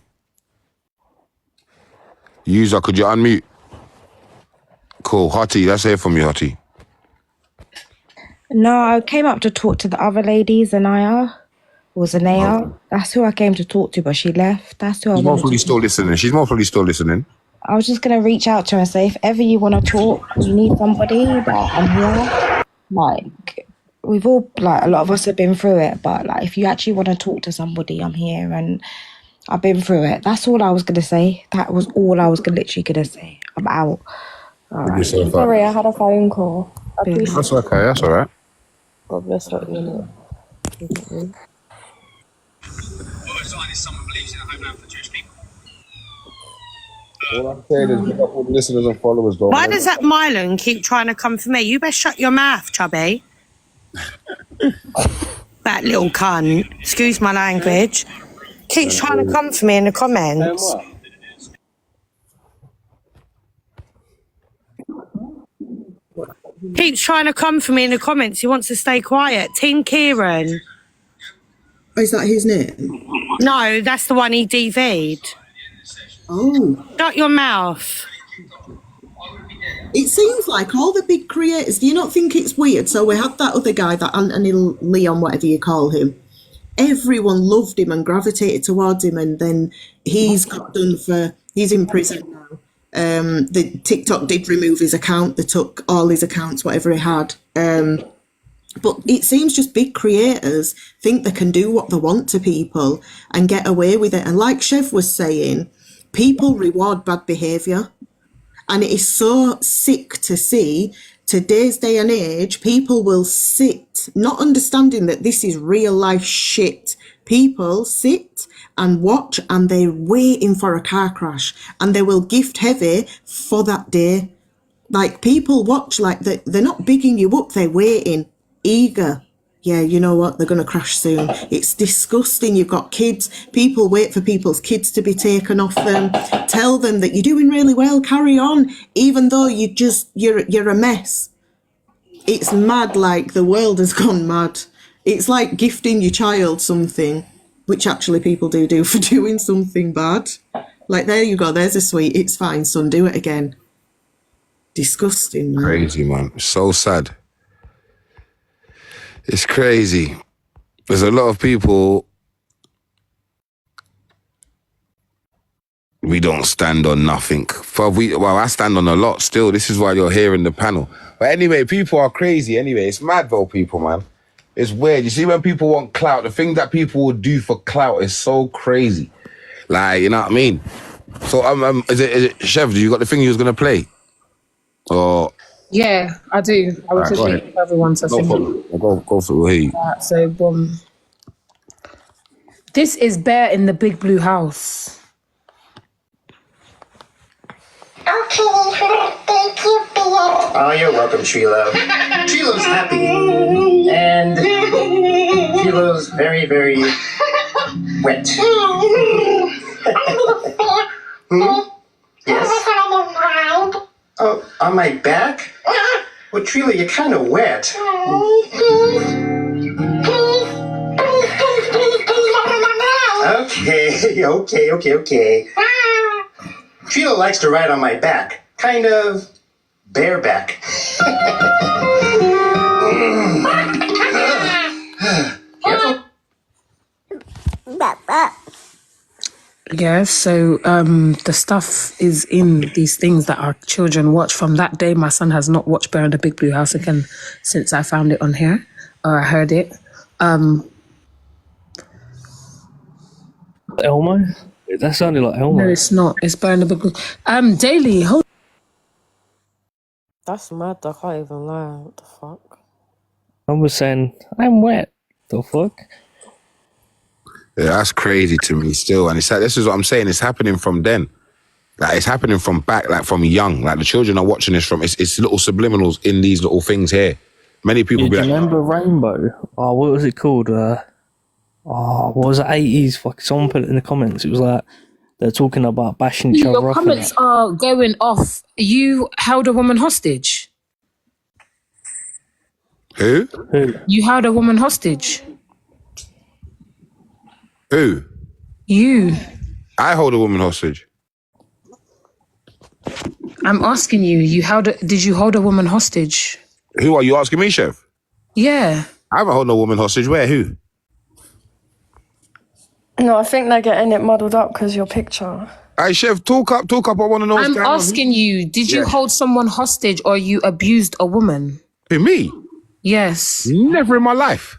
User, could you unmute? Cool. Hottie, let's hear from you, Hottie. No, I came up to talk to the other lady, Zanaya. That's who I came to talk to, but she left. That's who She's more probably still listening. I was just gonna reach out to her and say, if ever you want to talk, you need somebody, that I'm here. Like, we've all, like, a lot of us have been through it, but like, if you actually want to talk to somebody, I'm here and I've been through it. That's all I was gonna say. That was all I was literally gonna say. I'm out. All right. Sorry, I had a phone call. I appreciate That's okay. That's all right. God bless her. All I'm saying is, big up all the listeners and followers, though. Why does that Mylon keep trying to come for me? You best shut your mouth, chubby. That little cunt. Excuse my language. Keeps trying to come for me in the comments. Keeps trying to come for me in the comments. He wants to stay quiet. Team Kieran. Oh, is that his name? No, that's the one he DV'd. Oh. Shut your mouth. It seems like all the big creators, do you not think it's weird? So we had that other guy, that Anthony Leon, whatever you call him. Everyone loved him and gravitated towards him, and then he's in prison now. The TikTok did remove his account. They took all his accounts, whatever he had. But it seems just big creators think they can do what they want to people and get away with it. And like Chev was saying, people reward bad behaviour. And it is so sick to see, today's day and age, people will sit, not understanding that this is real life shit. People sit and watch and they're waiting for a car crash and they will gift heavy for that day. Like, people watch, like, they're not bigging you up, they're waiting, eager. Yeah, you know what? They're going to crash soon. It's disgusting. You've got kids. People wait for people's kids to be taken off them. Tell them that you're doing really well. Carry on, even though you're a mess. It's mad. Like, the world has gone mad. It's like gifting your child something, which actually people do for doing something bad. Like, there you go. There's a sweet. It's fine, son. Do it again. Disgusting, man. Crazy, man. So sad. It's crazy. There's a lot of people, we don't stand on nothing. I stand on a lot still. This is why you're here in the panel. But anyway, people are crazy anyway. It's mad though, people, man. It's weird. You see, when people want clout, the thing that people will do for clout is so crazy. Like, you know what I mean? So, is it Chev, do you got the thing you was going to play? Or... Yeah, I do. I was just waiting for everyone to sing. Go for it. So, this is Bear in the Big Blue House. Okay, thank you, Bear. Oh, you're welcome, Sheila. Sheila's happy. And Sheila's very, very wet. Yes? Oh, on my back? Well, Trila, you're kind of wet. Okay. Trila likes to ride on my back. Kind of bareback. Careful. Yeah, so the stuff is in these things that our children watch. From that day, my son has not watched Bear in the Big Blue House again since I found it on here, or I heard it. Elmo? That sounded like Elmo. No, it's not. It's Bear in the Big Blue. Daily, hold. That's mad. I can't even lie. What the fuck? I was saying, I'm wet. The fuck? Yeah, that's crazy to me still. And it's like, this is what I'm saying. It's happening from then. Like, it's happening from back, like from young. Like, the children are watching this from, it's little subliminals in these little things here. Many people do you remember Rainbow? Oh, what was it called? What was it? 80s? Fuck, someone put it in the comments. It was like, they're talking about bashing each other Your off. comments are going off. You held a woman hostage. Who? You held a woman hostage. Who? You. I hold a woman hostage. I'm asking you. Did you hold a woman hostage? Who are you asking me, Chef? Yeah. I haven't held no woman hostage. Where? Who? No, I think they're getting it muddled up because your picture. Hey, Chef, talk up. I want to know what's I'm going on. asking you, did you hold someone hostage or you abused a woman? Who, me? Yes. Never in my life.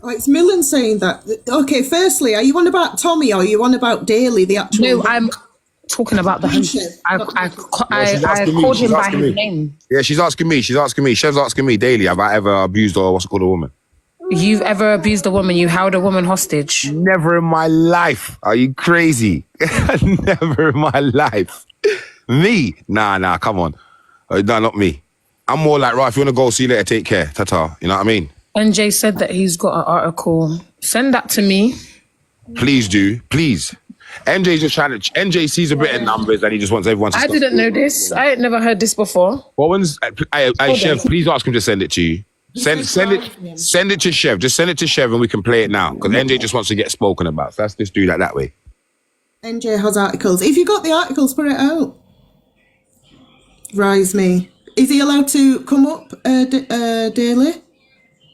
Oh, it's Millen saying that. Okay, firstly, are you on about Tommy or are you on about Daly, the actual... No, I'm talking about the host. I called him by his name. Yeah, she's asking me. Chef's asking me daily, have I ever abused or what's it called, a woman? You've ever abused a woman? You held a woman hostage? Never in my life. Are you crazy? Never in my life. Me? Nah, come on. No, not me. I'm more like, right, if you want to go, see you later, take care. Ta-ta. You know what I mean? NJ said that he's got an article. Send that to me. Please do. Please. NJ's just trying to... NJ sees a bit of numbers and he just wants everyone to I didn't know this. I had never heard this before. Well, when's... Chef, please ask him to send it to you. Send it to Chef. Just send it to Chef and we can play it now. Because NJ just wants to get spoken about. So let's just do that way. NJ has articles. If you got the articles, put it out. Rise me. Is he allowed to come up daily?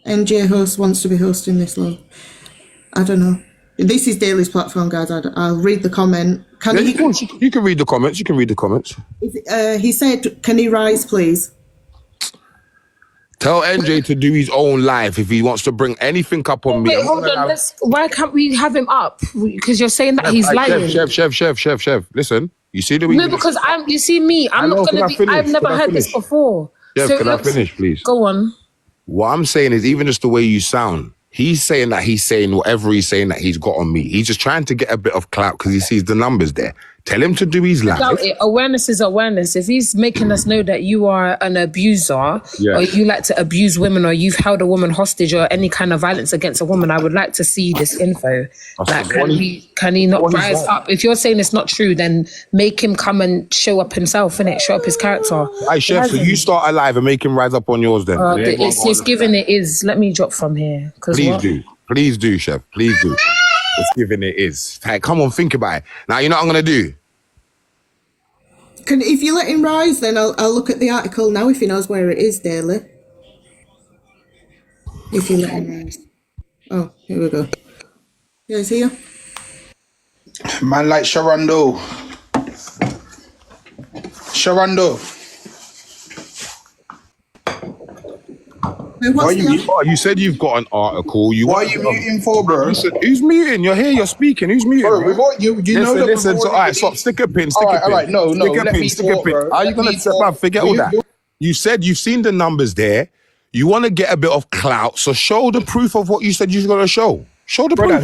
NJ host wants to be hosting this long. I don't know. This is Daly's platform, guys. I'll read the comment. You can read the comments. He said, can he rise, please? Tell NJ to do his own live if he wants to bring anything up on me. Wait, hold on. Why can't we have him up? Because you're saying that he's lying. Chef. Listen, you see the way... No, because you see me. I'm not going to be... I've never heard this before. Chef, can I finish, please? Go on. What I'm saying is, even just the way you sound, he's saying whatever he's saying that he's got on me. He's just trying to get a bit of clout because he sees the numbers there. Tell him to do his life. Awareness is awareness. If he's making us know that you are an abuser or you like to abuse women or you've held a woman hostage or any kind of violence against a woman, I would like to see this info. Like, can he not rise up? If you're saying it's not true, then make him come and show up himself, innit? Show up his character. Hey, Chef, so you start a live and make him rise up on yours then. It's given it is. Let me drop from here. Please do, Chef. Please do. It's given it is. Hey, come on, think about it. Now, you know what I'm going to do? If you let him rise, then I'll look at the article now if he knows where it is, Daly. If you let him rise. Oh, here we go. Yeah, he's here. Man like Sharondo. You said you've got an article. What are you muting for, bro? Listen, who's muting? You're here, you're speaking. Who's muting? Bro, listen. So, all right, stop. Stick a pin. All right, no. Stick a pin. Are you going to step up? Forget all that. You said you've seen the numbers there. You want to get a bit of clout, so show the proof of what you said you're going to show. Show the proof.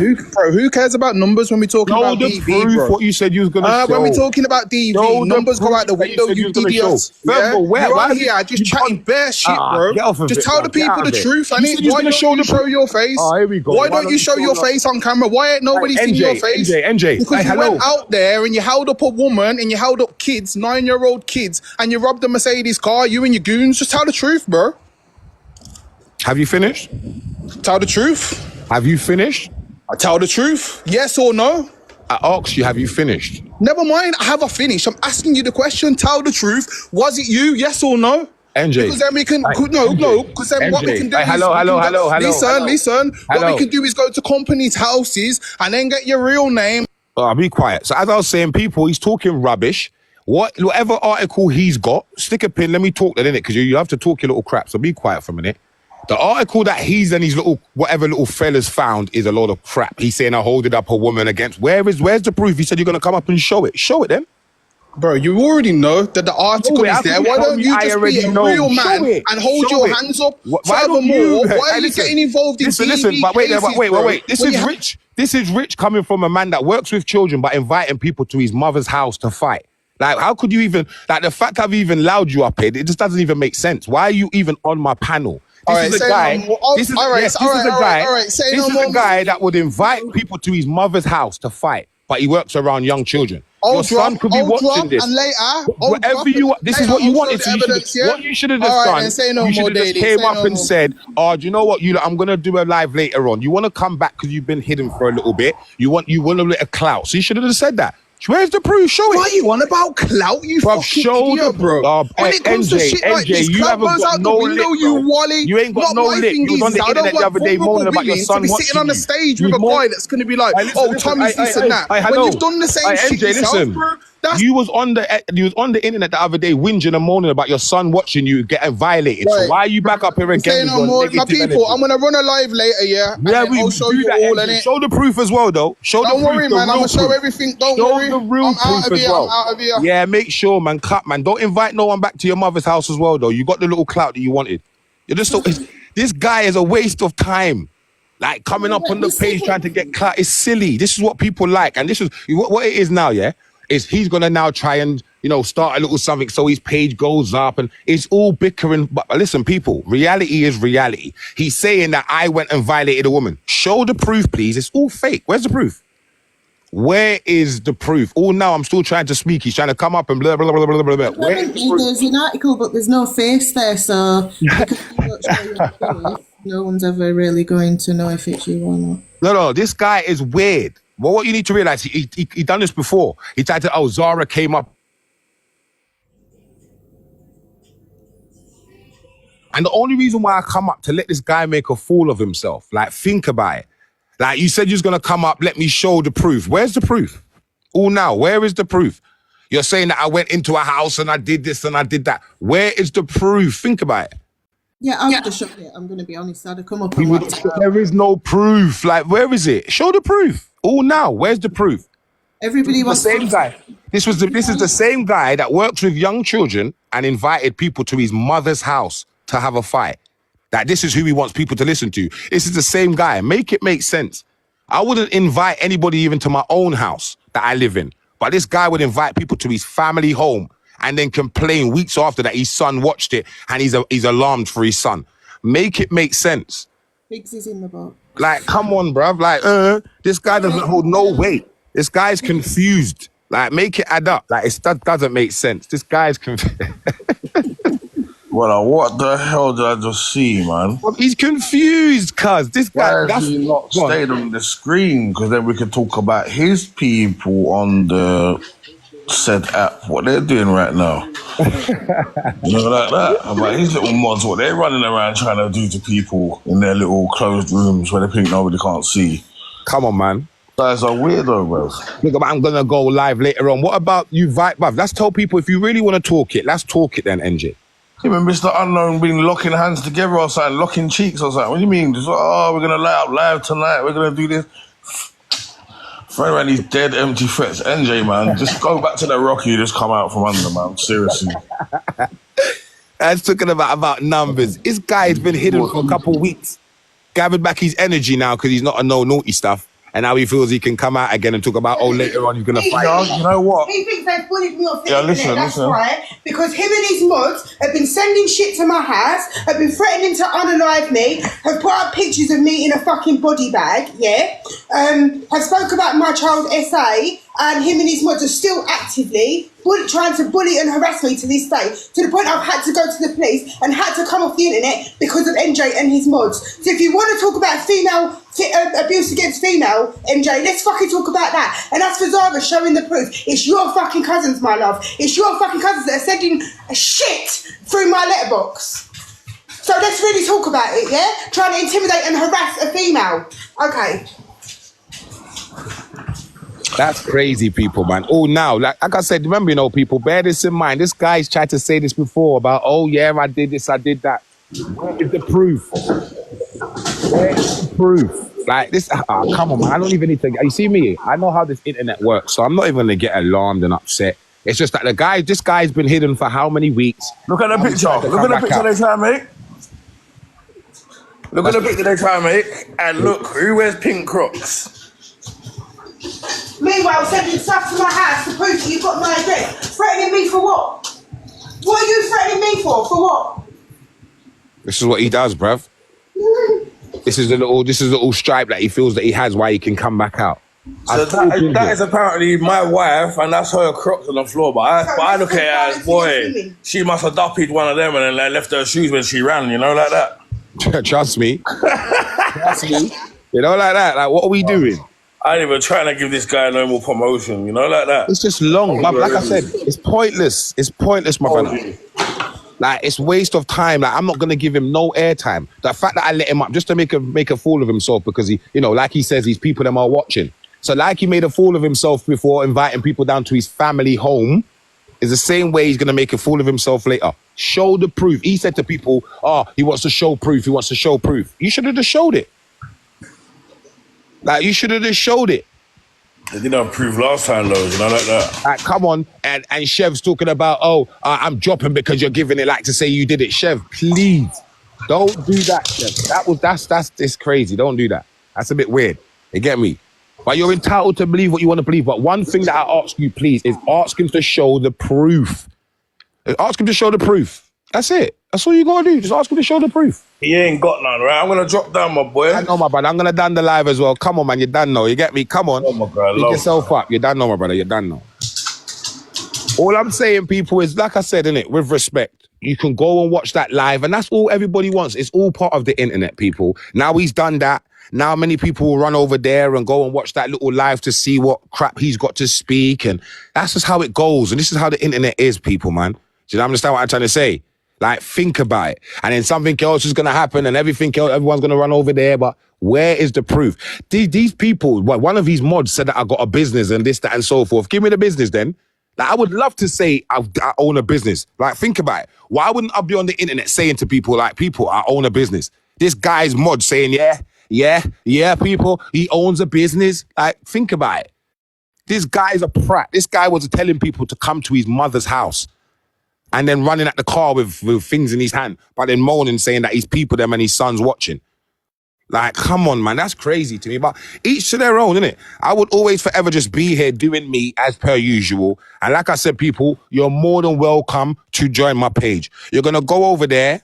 Who cares about numbers when we're talking about DV, proof, bro? What you said you was going to show. When we're talking about DV, numbers go out the window, you idiots. You're here just chatting bare shit, bro. Just tell the people the truth. Why don't you show your face? Here we go. Why don't you show your face on camera? Why ain't nobody seen your face? NJ. Because you went out there and you held up a woman and you held up kids, 9-year-old kids, and you robbed a Mercedes car, you and your goons. Just tell the truth, bro. Have you finished? Tell the truth. Have you finished? I tell the truth. Yes or no? I asked you, have you finished? Never mind, have I finished? I'm asking you the question. Tell the truth. Was it you? Yes or no? NJ. Because then we can... Because then what we can do is... Hello. Listen. What we can do is go to companies' houses and then get your real name. I'll be quiet. So as I was saying, he's talking rubbish. Whatever article he's got, stick a pin, let me talk that in it, because you have to talk your little crap, so be quiet for a minute. The article that he's and his whatever little fellas found is a lot of crap. He's saying I hold it up a woman against. Where's the proof? He said you're going to come up and show it. Show it then. Bro, you already know that the article is there. Why don't you just be a real man and hold your hands up? Furthermore, why are you getting involved in Listen, but wait. This is Rich coming from a man that works with children but inviting people to his mother's house to fight. Like, how could you even... Like, the fact I've even allowed you up here, it just doesn't even make sense. Why are you even on my panel? This is a guy that would invite people to his mother's house to fight, but he works around young children. Your son could be watching this. And later, whatever you want, this is what you wanted. What you should have just done, you should have just came up and said, "Oh, do you know what? I'm gonna do a live later on. You want to come back because you've been hidden for a little bit. You want a little clout. So you should have just said that. Where's the proof? Show it. Why are you on about clout, you Bruv, fucking show idiot, the bro? When it comes to shit like this, you clout haven't goes got out no the window, lip, you bro. wally. You ain't got Not no my lip. thing You was on is, the I don't internet the want other day vulnerable moaning about your women to son be sitting watching on the you. stage You with a was guy that's going to be like, oh, Tommy's this and that. When you've done the same shit MJ, yourself, listen. bro, that's... You was on the internet the other day whinging and moaning about your son watching you getting violated. Right. So why are you back up here again Say with no your more. My negative people, energy? I'm going to run a live later, yeah? Yeah, And then I'll show do you that, all, MJ. innit? Show the proof as well, though. Show Don't the proof, worry, the man. I'm real going to show proof. everything. Don't Show worry. the real I'm proof out of as here. well. I'm out of here. Yeah, make sure, man. Cut, man. Don't invite no one back to your mother's house as well, though. You got the little clout that you wanted. You're just this guy is a waste of time. Like coming up on the page trying to get clout is silly. This is what people like, and this is what it is now. Yeah, is he's gonna now try and start a little something so his page goes up, and it's all bickering. But listen, people, reality is reality. He's saying that I went and violated a woman. Show the proof, please. It's all fake. Where's the proof? Where is the proof? Oh, now I'm still trying to speak. He's trying to come up and blah, blah, blah, blah, blah, blah. Where is the proof? There's an article, but there's no face there, so because you don't show your face, no one's ever really going to know if it's you or not. No, this guy is weird. Well, what you need to realize, he done this before. He tried to, Zara came up. And the only reason why I come up to let this guy make a fool of himself, like, think about it. Like, you said you was going to come up, let me show the proof. Where's the proof? All now, where is the proof? You're saying that I went into a house and I did this and I did that. Where is the proof? Think about it. Yeah, I would have shot it. I'm going to be honest. I'd have come up and there is no proof. Like, where is it? Show the proof. All now, where's the proof? Everybody wants the same guy. This is the same guy that works with young children and invited people to his mother's house to have a fight. That this is who he wants people to listen to. This is the same guy. Make it make sense. I wouldn't invite anybody even to my own house that I live in. But this guy would invite people to his family home and then complain weeks after that his son watched it and he's alarmed for his son. Make it make sense. Biggs is in the box. Like, come on, bruv. Like, this guy doesn't hold no weight. This guy's confused. Like, make it add up. Like, that doesn't make sense. This guy's confused. Well, what the hell did I just see, man? He's confused, cuz. This guy... Why has he not stayed on the screen? Because then we could talk about his people on the said app, what they're doing right now. Like that. About his little mods, what they're running around trying to do to people in their little closed rooms where they think nobody can't see. Come on, man. Guys are weirdo, bro. Look, I'm going to go live later on. What about you, bruv? Let's tell people, if you really want to talk it, let's talk it then, NJ. Him and Mr. Unknown been locking hands together or something, locking cheeks or something. What do you mean? Just, we're going to light up live tonight. We're going to do this. Throwing around these dead, empty threats. NJ, man, just go back to that rock you just come out from under, man. Seriously. I was talking about numbers. This guy's been hidden for a couple of weeks. Gathered back his energy now because he's not a no naughty stuff. And now he feels he can come out again and talk about, later on he's going to fight. You know what? He thinks they've bullied me off the internet, that's right. Because him and his mods have been sending shit to my house, have been threatening to unalive me, have put up pictures of me in a fucking body bag, have spoke about my child SA, and him and his mods are still actively trying to bully and harass me to this day, to the point I've had to go to the police and had to come off the internet because of NJ and his mods. So if you want to talk about female abuse against female, NJ, let's fucking talk about that. And as for Zara showing the proof, it's your fucking cousins, my love. It's your fucking cousins that are sending shit through my letterbox. So let's really talk about it, yeah? Trying to intimidate and harass a female. Okay. That's crazy, people, man. Now, like I said, remember, people, bear this in mind. This guy's tried to say this before about, I did this, I did that. Where is the proof? Where is the proof? Like this, come on, man. I don't even need to. You see me? I know how this internet works, so I'm not even going to get alarmed and upset. It's just that this guy's been hidden for how many weeks? Look at the picture. Look at the picture they try and make. Look at the picture they try and make. And look, who wears pink Crocs? Meanwhile, sending stuff to my house to prove that you've got my address. Threatening me for what? What are you threatening me for? For what? This is what he does, bruv. This is the little stripe that he feels that he has why he can come back out. So that is apparently my wife, and that's her Crocs on the floor. But I look at it as, boy, she must have duppied one of them and then left her shoes when she ran, like that. Trust me. Trust me. Like that. Like, what are we doing? I ain't even trying to give this guy no more promotion, you know, like that. It's just long, but like I said, it's pointless. It's pointless, my brother. Like, it's waste of time. Like, I'm not gonna give him no airtime. The fact that I let him up just to make a fool of himself because he, you know, like he says, these people them are watching. So like he made a fool of himself before inviting people down to his family home, is the same way he's gonna make a fool of himself later. Show the proof. He said to people, "Oh, he wants to show proof. He wants to show proof." You should have just showed it. Like, you should have just showed it. They didn't have proof last time, though, you know, like that. Like, come on. And Chev's talking about, I'm dropping because you're giving it like to say you did it. Chev, please, don't do that, Chev. That's crazy. Don't do that. That's a bit weird. You get me? But you're entitled to believe what you want to believe. But one thing that I ask you, please, is ask him to show the proof. Ask him to show the proof. That's it. That's all you got to do. Just ask him to show the proof. He ain't got none, right? I'm going to drop down, my boy. I know, my brother. I'm going to done the live as well. Come on, man. You're done now. You get me? Come on. Oh, my God. Pick yourself up. You're done now, my brother. You're done now. All I'm saying, people, is, like I said, innit, with respect, you can go and watch that live, and that's all everybody wants. It's all part of the internet, people. Now he's done that. Now many people will run over there and go and watch that little live to see what crap he's got to speak, and that's just how it goes. And this is how the internet is, people, man. Do you understand what I'm trying to say? Like, think about it. And then something else is going to happen and everything else, everyone's going to run over there. But where is the proof? These people, one of these mods said that I got a business and this, that, and so forth. Give me the business then. Like, I would love to say I own a business. Like, think about it. Why wouldn't I be on the internet saying to people, like, people, I own a business? This guy's mod saying, yeah, people, he owns a business. Like, think about it. This guy's a prat. This guy was telling people to come to his mother's house and then running at the car with things in his hand, but then moaning, saying that his people them and his son's watching. Like, come on, man, that's crazy to me. But each to their own, innit? I would always forever just be here doing me as per usual. And like I said, people, you're more than welcome to join my page. You're going to go over there.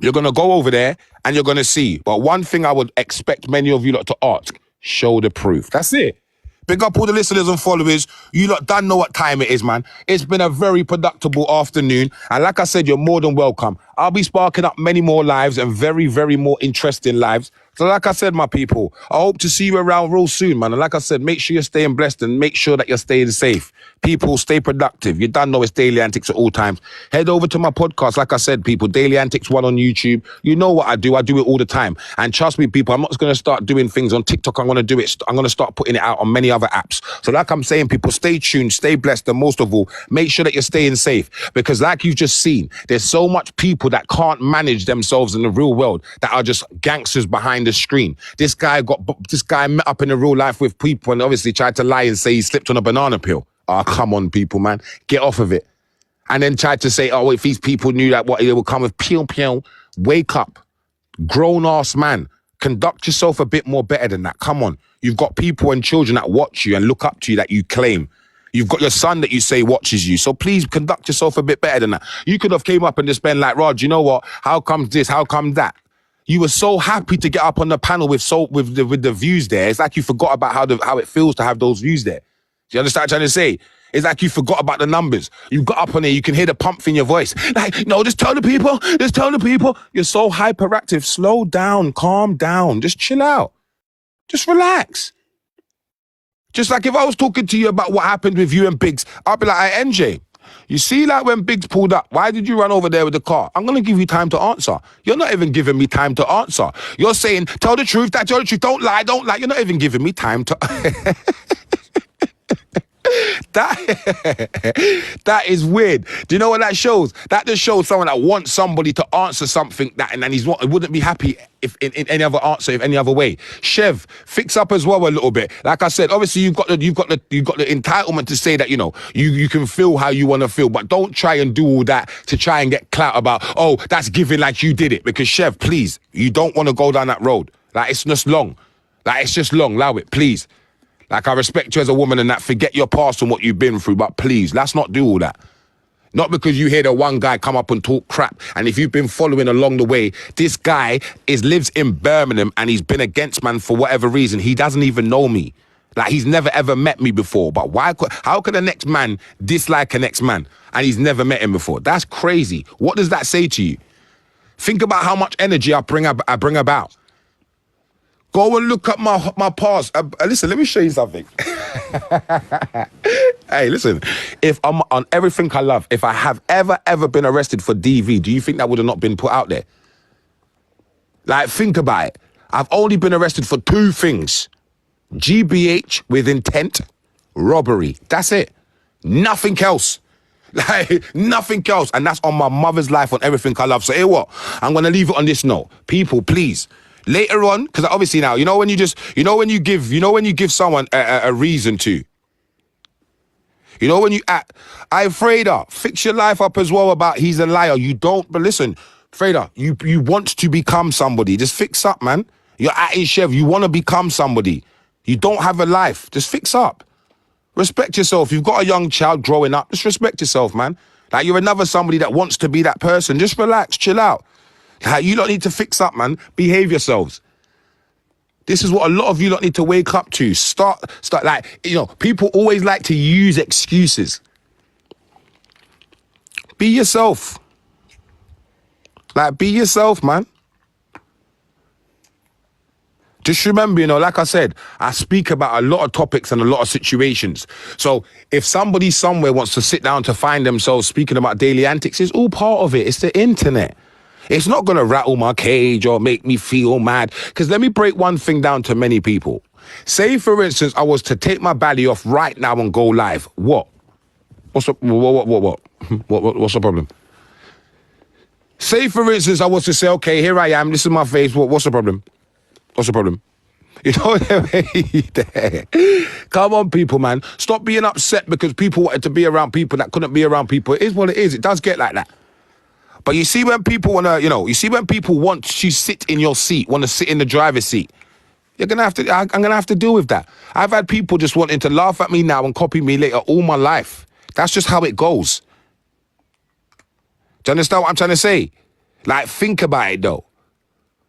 You're going to go over there and you're going to see. But one thing I would expect many of you lot to ask, show the proof. That's it. Big up all the listeners and followers. You lot don't know what time it is, man. It's been a very productive afternoon. And like I said, you're more than welcome. I'll be sparking up many more lives and very, very more interesting lives. So like I said, my people, I hope to see you around real soon, man. And like I said, make sure you're staying blessed and make sure that you're staying safe. People, stay productive. You don't know it's Daily Antics at all times. Head over to my podcast. Like I said, people, Daily Antics 1 on YouTube. You know what I do. I do it all the time. And trust me, people, I'm not just going to start doing things on TikTok. I'm going to do it. I'm going to start putting it out on many other apps. So like I'm saying, people, stay tuned, stay blessed, and most of all, make sure that you're staying safe. Because like you've just seen, there's so much people that can't manage themselves in the real world that are just gangsters behind the screen. This guy met up in the real life with people and obviously tried to lie and say he slipped on a banana peel. Oh, come on, people, man. Get off of it. And then tried to say, if these people knew that what, they would come with pew. Wake up. Grown-ass man. Conduct yourself a bit more better than that. Come on. You've got people and children that watch you and look up to you that you claim. You've got your son that you say watches you. So please conduct yourself a bit better than that. You could have came up and just been like, Rod, you know what? How come this? How come that? You were so happy to get up on the panel with the views there. It's like you forgot about how it feels to have those views there. Do you understand what I'm trying to say? It's like you forgot about the numbers. You got up on there, you can hear the pump in your voice. Like, no, just tell the people. You're so hyperactive. Slow down, calm down, just chill out. Just relax. Just like if I was talking to you about what happened with you and Biggs, I'll be like, hey, NJ, you see, like when Biggs pulled up, why did you run over there with the car? I'm going to give you time to answer. You're not even giving me time to answer. You're saying, tell the truth, don't lie. You're not even giving me time to... That is weird. Do you know what that shows? That just shows someone that wants somebody to answer something that, and then wouldn't be happy if in any other answer, if any other way. Chev, fix up as well a little bit. Like I said, obviously you've got the entitlement to say that, you know, you can feel how you want to feel, but don't try and do all that to try and get clout about, oh, that's giving like you did it. Because Chev, please, you don't want to go down that road. Like, it's just long. Allow it, please. Like, I respect you as a woman and that, forget your past and what you've been through, but please, let's not do all that. Not because you hear the one guy come up and talk crap, and if you've been following along the way, this guy lives in Birmingham and he's been against man for whatever reason. He doesn't even know me. Like, he's never ever met me before. But how could the next man dislike a next man and he's never met him before? That's crazy. What does that say to you? Think about how much energy I bring about. Go and look at my past. Listen, let me show you something. Hey, listen. If I'm on Everything I Love, if I have ever been arrested for DV, do you think that would have not been put out there? Like, think about it. I've only been arrested for 2 things. GBH with intent, robbery. That's it. Nothing else. Like, nothing else. And that's on my mother's life, on Everything I Love. So, here what? I'm going to leave it on this note. People, please. Later on, because obviously now, when you give someone a reason to, when you act, Freda, fix your life up as well about he's a liar. You don't, but listen, Freda, you want to become somebody. Just fix up, man. You're acting Chev, you want to become somebody. You don't have a life. Just fix up. Respect yourself. You've got a young child growing up. Just respect yourself, man. Like, you're another somebody that wants to be that person. Just relax, chill out. You don't need to fix up, man. Behave yourselves. This is what a lot of you don't need to wake up to. Start like, people always like to use excuses. Be yourself. Like, be yourself, man. Just remember, like I said, I speak about a lot of topics and a lot of situations. So if somebody somewhere wants to sit down to find themselves speaking about daily antics, it's all part of it. It's the internet. It's not going to rattle my cage or make me feel mad. Because let me break one thing down to many people. Say, for instance, I was to take my belly off right now and go live. What? What's the problem? Say, for instance, I was to say, okay, here I am. This is my face. What's the problem? What's the problem? Come on, people, man. Stop being upset because people wanted to be around people that couldn't be around people. It is what it is. It does get like that. But you see when people want to sit in your seat, want to sit in the driver's seat, I'm going to have to deal with that. I've had people just wanting to laugh at me now and copy me later all my life. That's just how it goes. Do you understand what I'm trying to say? Like, think about it, though.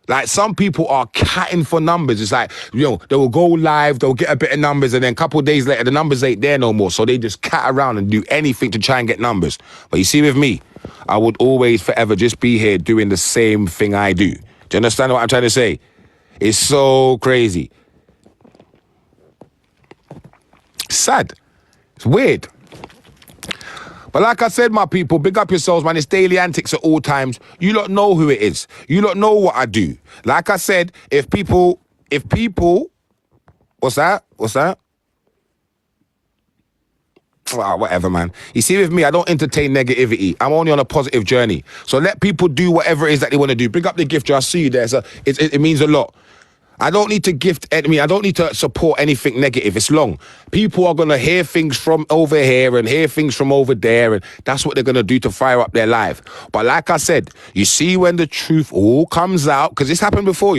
Like, some people are catting for numbers. It's like, they will go live, they'll get a bit of numbers, and then a couple of days later, the numbers ain't there no more. So they just cat around and do anything to try and get numbers. But you see, with me, I would always forever just be here doing the same thing I do. Do you understand what I'm trying to say? It's so crazy. Sad. It's weird. But like I said, my people, big up yourselves, man. It's daily antics at all times. You lot know who it is. You lot know what I do. Like I said, if people, what's that? Whatever, man. You see, with me, I don't entertain negativity. I'm only on a positive journey. So let people do whatever it is that they want to do. Bring up the gift, I see you there. So it means a lot. I don't need to gift enemy. I don't need to support anything negative. It's long. People are going to hear things from over here and hear things from over there, and that's what they're going to do to fire up their life. But like I said, you see when the truth all comes out, because this happened before,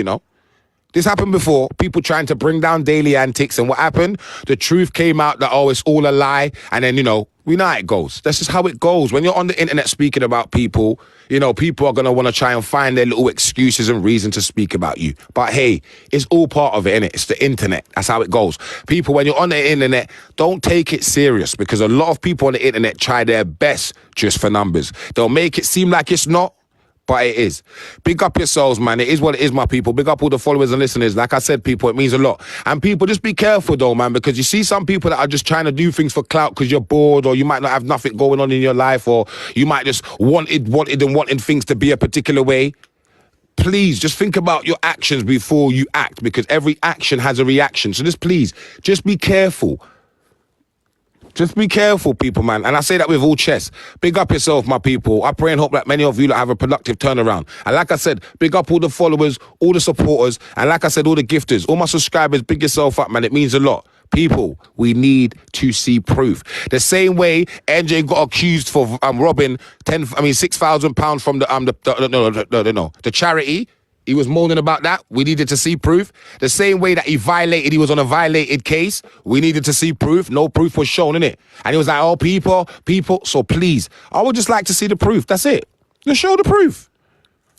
This happened before, people trying to bring down daily antics, and what happened? The truth came out that, it's all a lie, and then, we know how it goes. That's just how it goes. When you're on the internet speaking about people, people are going to want to try and find their little excuses and reason to speak about you. But hey, it's all part of it, innit? It's the internet. That's how it goes. People, when you're on the internet, don't take it serious, because a lot of people on the internet try their best just for numbers. They'll make it seem like it's not, but it is. Big up yourselves, man. It is what it is, my people. Big up all the followers and listeners. Like I said, people, it means a lot. And people, just be careful, though, man, because you see some people that are just trying to do things for clout because you're bored, or you might not have nothing going on in your life, or you might just wanted things to be a particular way. Please, just think about your actions before you act, because every action has a reaction. So just please, just be careful. Just be careful, people, man. And I say that with all chest. Big up yourself, my people. I pray and hope that many of you have a productive turnaround. And like I said, big up all the followers, all the supporters, and like I said, all the gifters, all my subscribers. Big yourself up, man. It means a lot. People, we need to see proof. The same way NJ got accused for robbing £6,000 from the charity. He was moaning about that. We needed to see proof. The same way that he was on a violated case. We needed to see proof. No proof was shown, innit? And he was like, people. So please, I would just like to see the proof. That's it. Just show the proof.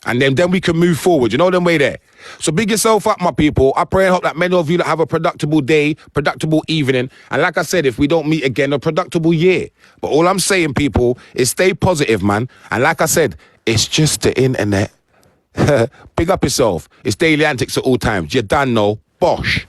And then we can move forward. Them way there. So big yourself up, my people. I pray and hope that many of you that have a productive day, productive evening. And like I said, if we don't meet again, a productive year. But all I'm saying, people, is stay positive, man. And like I said, it's just the internet. Big up yourself. It's daily antics at all times. You done know. Bosh.